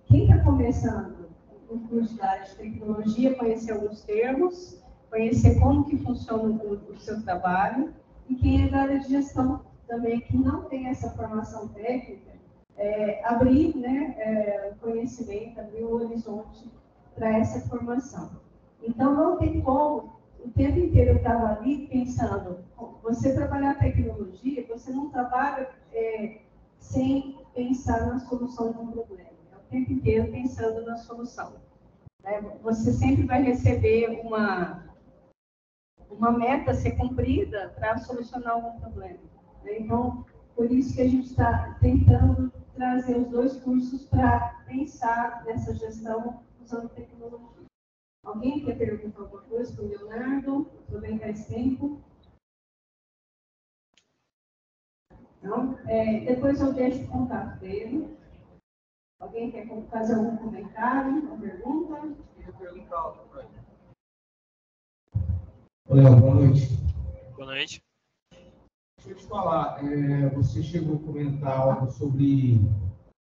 quem está começando um curso da área de tecnologia, conhecer alguns termos, conhecer como que funciona o seu trabalho, e quem é da área de gestão também, que não tem essa formação técnica, abrir, né, conhecimento, abrir o horizonte para essa formação. Então, não tem como, o tempo inteiro eu estava ali pensando, você trabalhar tecnologia, você não trabalha sem pensar na solução de um problema. É o tempo inteiro pensando na solução. Você sempre vai receber uma meta a ser cumprida para solucionar algum problema. Então, por isso que a gente está tentando trazer os dois cursos para pensar nessa gestão usando tecnologia. Alguém quer perguntar alguma coisa para o Leonardo? Aproveitar esse tempo. Não? Depois eu deixo o contato dele. Alguém quer fazer algum comentário, uma pergunta? Eu queria perguntar algo para ele. Olá, boa noite. Boa noite. Deixa eu te falar, você chegou a comentar algo sobre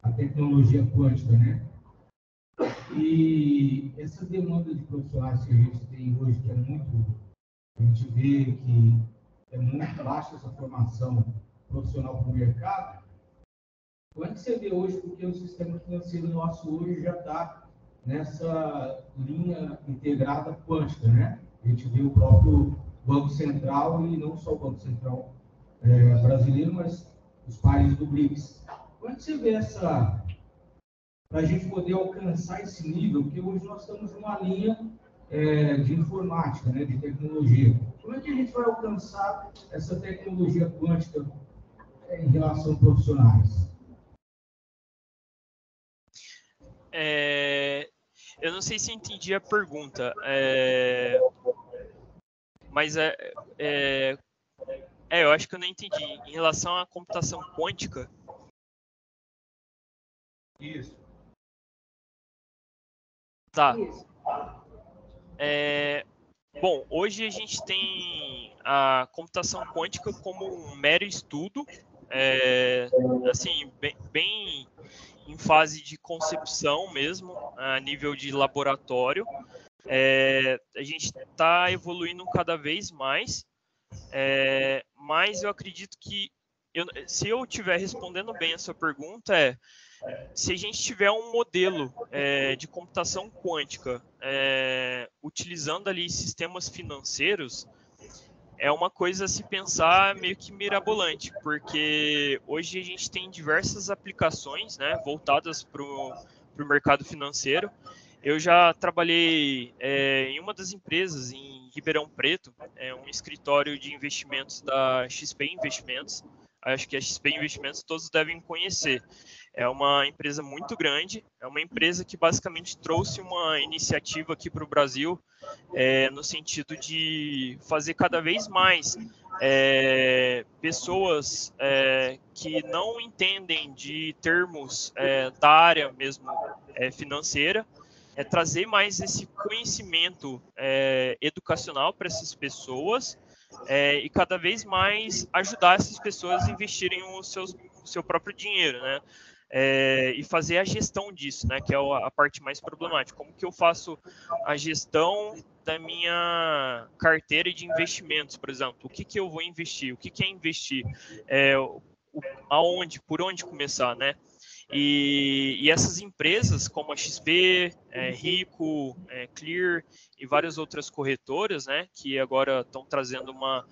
a tecnologia quântica, né? E essa demanda de profissionais que a gente tem hoje, que a gente vê que é muito baixa essa formação profissional para o mercado, como é que você vê hoje, porque o sistema financeiro nosso hoje já está nessa linha integrada quântica, né? A gente vê o próprio Banco Central, e não só o Banco Central brasileiro, mas os países do BRICS. Como é que você vê essa, para a gente poder alcançar esse nível, porque hoje nós estamos numa linha de informática, né, de tecnologia. Como é que a gente vai alcançar essa tecnologia quântica em relação a profissionais? Eu não sei se entendi a pergunta, mas eu acho que eu não entendi. Em relação à computação quântica? Isso. Tá. Bom, hoje a gente tem a computação quântica como um mero estudo, assim, bem em fase de concepção mesmo, a nível de laboratório. A gente está evoluindo cada vez mais, mas eu acredito que, se eu estiver respondendo bem a sua pergunta, se a gente tiver um modelo de computação quântica utilizando ali sistemas financeiros, é uma coisa a se pensar meio que mirabolante, porque hoje a gente tem diversas aplicações, né, voltadas para o mercado financeiro. Eu já trabalhei em uma das empresas em Ribeirão Preto, um escritório de investimentos da XP Investimentos. Acho que a XP Investimentos todos devem conhecer. É uma empresa muito grande, é uma empresa que basicamente trouxe uma iniciativa aqui para o Brasil, no sentido de fazer cada vez mais pessoas que não entendem de termos da área mesmo financeira, trazer mais esse conhecimento educacional para essas pessoas e cada vez mais ajudar essas pessoas a investirem o seu próprio dinheiro, né? E fazer a gestão disso, né? Que é a parte mais problemática. Como que eu faço a gestão da minha carteira de investimentos, por exemplo? O que eu vou investir? O que é investir? Por onde começar, né? E essas empresas como a XP, Rico, Clear e várias outras corretoras, né, que agora estão trazendo uma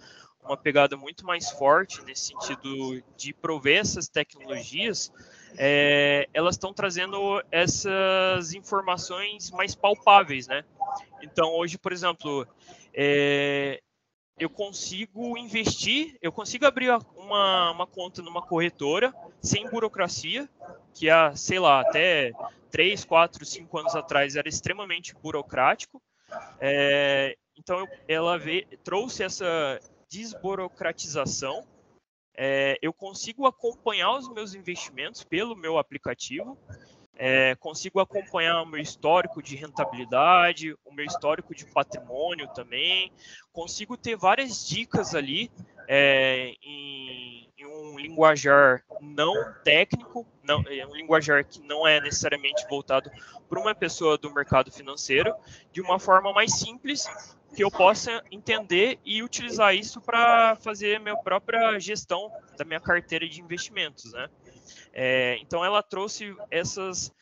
pegada muito mais forte nesse sentido de prover essas tecnologias, elas estão trazendo essas informações mais palpáveis, né? Então, hoje, por exemplo, eu consigo investir, eu consigo abrir uma conta numa corretora sem burocracia, que sei lá, até 3, 4, 5 anos atrás era extremamente burocrático. Então, ela trouxe essa desburocratização. Eu consigo acompanhar os meus investimentos pelo meu aplicativo, consigo acompanhar o meu histórico de rentabilidade, o meu histórico de patrimônio também, consigo ter várias dicas ali em um linguajar não técnico, um linguajar que não é necessariamente voltado para uma pessoa do mercado financeiro, de uma forma mais simples, que eu possa entender e utilizar isso para fazer a minha própria gestão da minha carteira de investimentos, né? Então, ela trouxe essas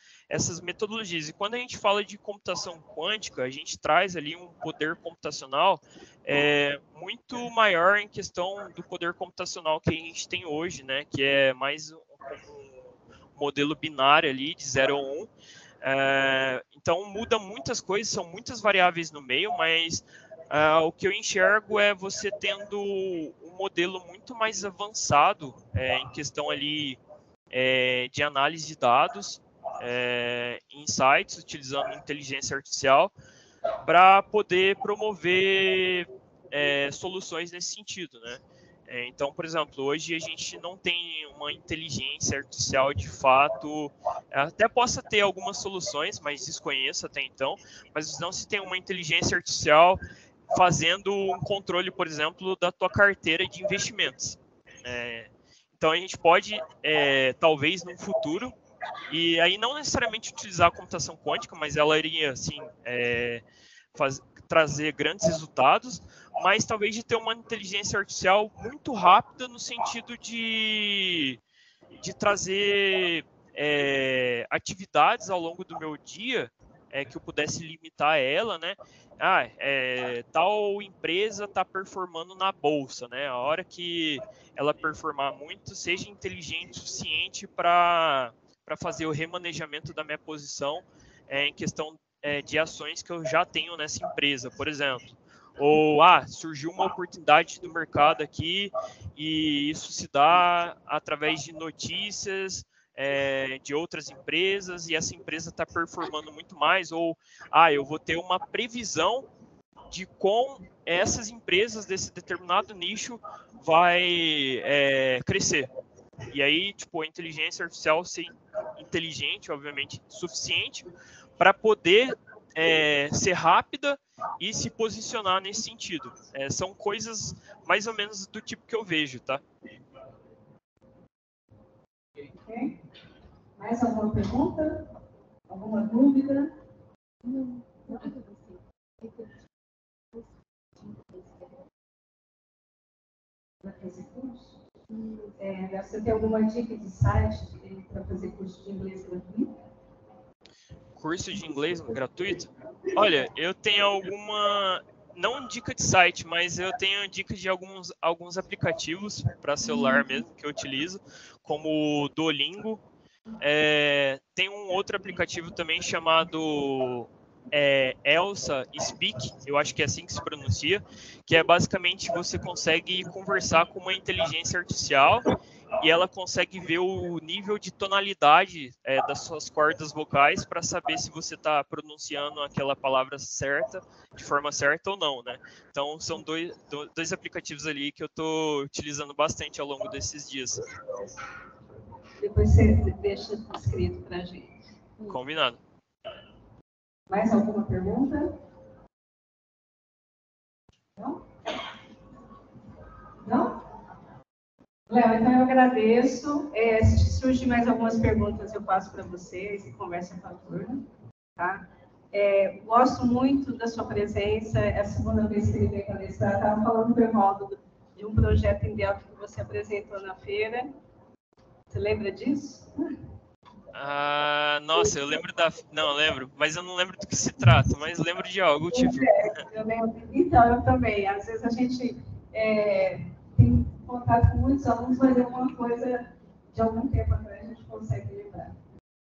metodologias. E quando a gente fala de computação quântica, a gente traz ali um poder computacional muito maior em questão do poder computacional que a gente tem hoje, né? Que é mais um modelo binário ali, de 0 a 1. Então, muda muitas coisas, são muitas variáveis no meio, mas o que eu enxergo é você tendo um modelo muito mais avançado em questão ali de análise de dados, insights, utilizando inteligência artificial, para poder promover soluções nesse sentido, né? Então, por exemplo, hoje a gente não tem uma inteligência artificial de fato, até possa ter algumas soluções, mas desconheço até então, mas não se tem uma inteligência artificial fazendo um controle, por exemplo, da tua carteira de investimentos. Então, a gente pode, talvez, no futuro, e aí não necessariamente utilizar a computação quântica, mas ela iria, assim, trazer grandes resultados, mas talvez de ter uma inteligência artificial muito rápida no sentido de trazer atividades ao longo do meu dia que eu pudesse limitar ela, né? Tal empresa está performando na bolsa, né? A hora que ela performar muito, seja inteligente o suficiente para fazer o remanejamento da minha posição em questão de ações que eu já tenho nessa empresa, por exemplo. Ou, surgiu uma oportunidade do mercado aqui e isso se dá através de notícias de outras empresas e essa empresa está performando muito mais. Ou, eu vou ter uma previsão de como essas empresas desse determinado nicho vai crescer. E aí, tipo, a inteligência artificial ser inteligente, obviamente, suficiente para poder ser rápida e se posicionar nesse sentido. São coisas mais ou menos do tipo que eu vejo, tá? Ok. Mais alguma pergunta? Alguma dúvida? Para fazer curso? Você tem alguma dica de site para fazer curso de inglês gratuito? Curso de inglês gratuito? Olha, eu tenho alguma, não dica de site, mas eu tenho dica de alguns aplicativos para celular mesmo que eu utilizo, como o Duolingo. Tem um outro aplicativo também chamado Elsa Speak, eu acho que é assim que se pronuncia, que é basicamente você consegue conversar com uma inteligência artificial e ela consegue ver o nível de tonalidade das suas cordas vocais para saber se você está pronunciando aquela palavra certa, de forma certa ou não, né? Então, são dois aplicativos ali que eu estou utilizando bastante ao longo desses dias. Depois você deixa escrito para a gente. Combinado. Mais alguma pergunta? Não? Não? Léo, então eu agradeço. Se surgem mais algumas perguntas, eu passo para vocês e conversa com a turma. Tá? Gosto muito da sua presença. É a segunda vez que ele veio palestrar. Estava falando do Evaldo, de um projeto em Delta que você apresentou na feira. Você lembra disso? Nossa, eu lembro Não, eu lembro, mas eu não lembro do que se trata, mas lembro de algo, tipo... Eu lembro. Então, eu também. Às vezes a gente tem contato com muitos alunos, mas alguma coisa de algum tempo atrás a gente consegue lembrar.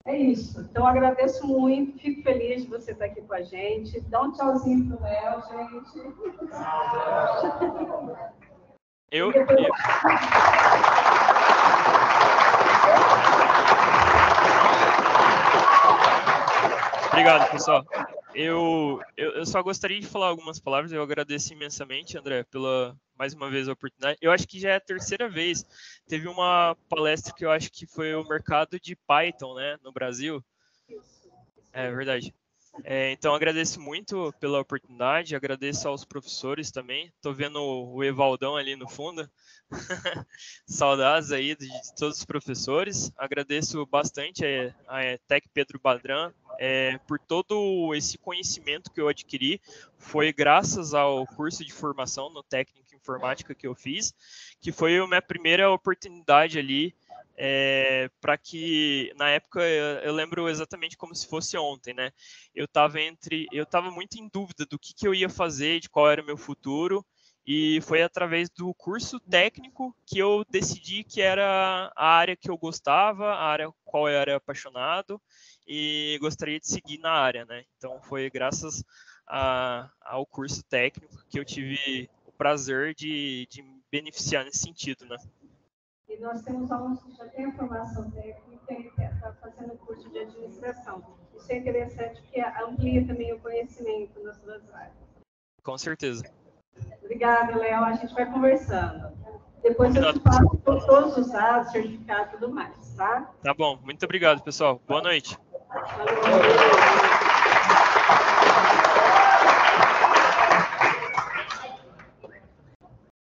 É isso. Então, agradeço muito, fico feliz de você estar aqui com a gente. Dá um tchauzinho pro Léo, gente. Obrigado, pessoal. Eu só gostaria de falar algumas palavras. Eu agradeço imensamente, André, pela mais uma vez a oportunidade. Eu acho que já é a terceira vez. Teve uma palestra que eu acho que foi o mercado de Python, né, no Brasil. É verdade. Então, agradeço muito pela oportunidade, agradeço aos professores também. Estou vendo o Evaldão ali no fundo. Saudades aí de todos os professores. Agradeço bastante a Tec Pedro Badran por todo esse conhecimento que eu adquiri. Foi graças ao curso de formação no técnico informática que eu fiz, que foi a minha primeira oportunidade ali para que, na época, eu lembro exatamente como se fosse ontem, né? Eu estava muito em dúvida do que eu ia fazer, de qual era o meu futuro, e foi através do curso técnico que eu decidi que era a área que eu gostava, a área qual eu era apaixonado, e gostaria de seguir na área, né? Então, foi graças ao curso técnico que eu tive o prazer de me beneficiar nesse sentido, né? E nós temos alunos que já têm a formação técnica e estão fazendo curso de administração. Isso é interessante porque amplia também o conhecimento nas suas áreas. Com certeza. Obrigada, Léo. A gente vai conversando. Depois eu te passo todos os dados, certificado e tudo mais, tá? Tá bom. Muito obrigado, pessoal. Boa noite. Valeu.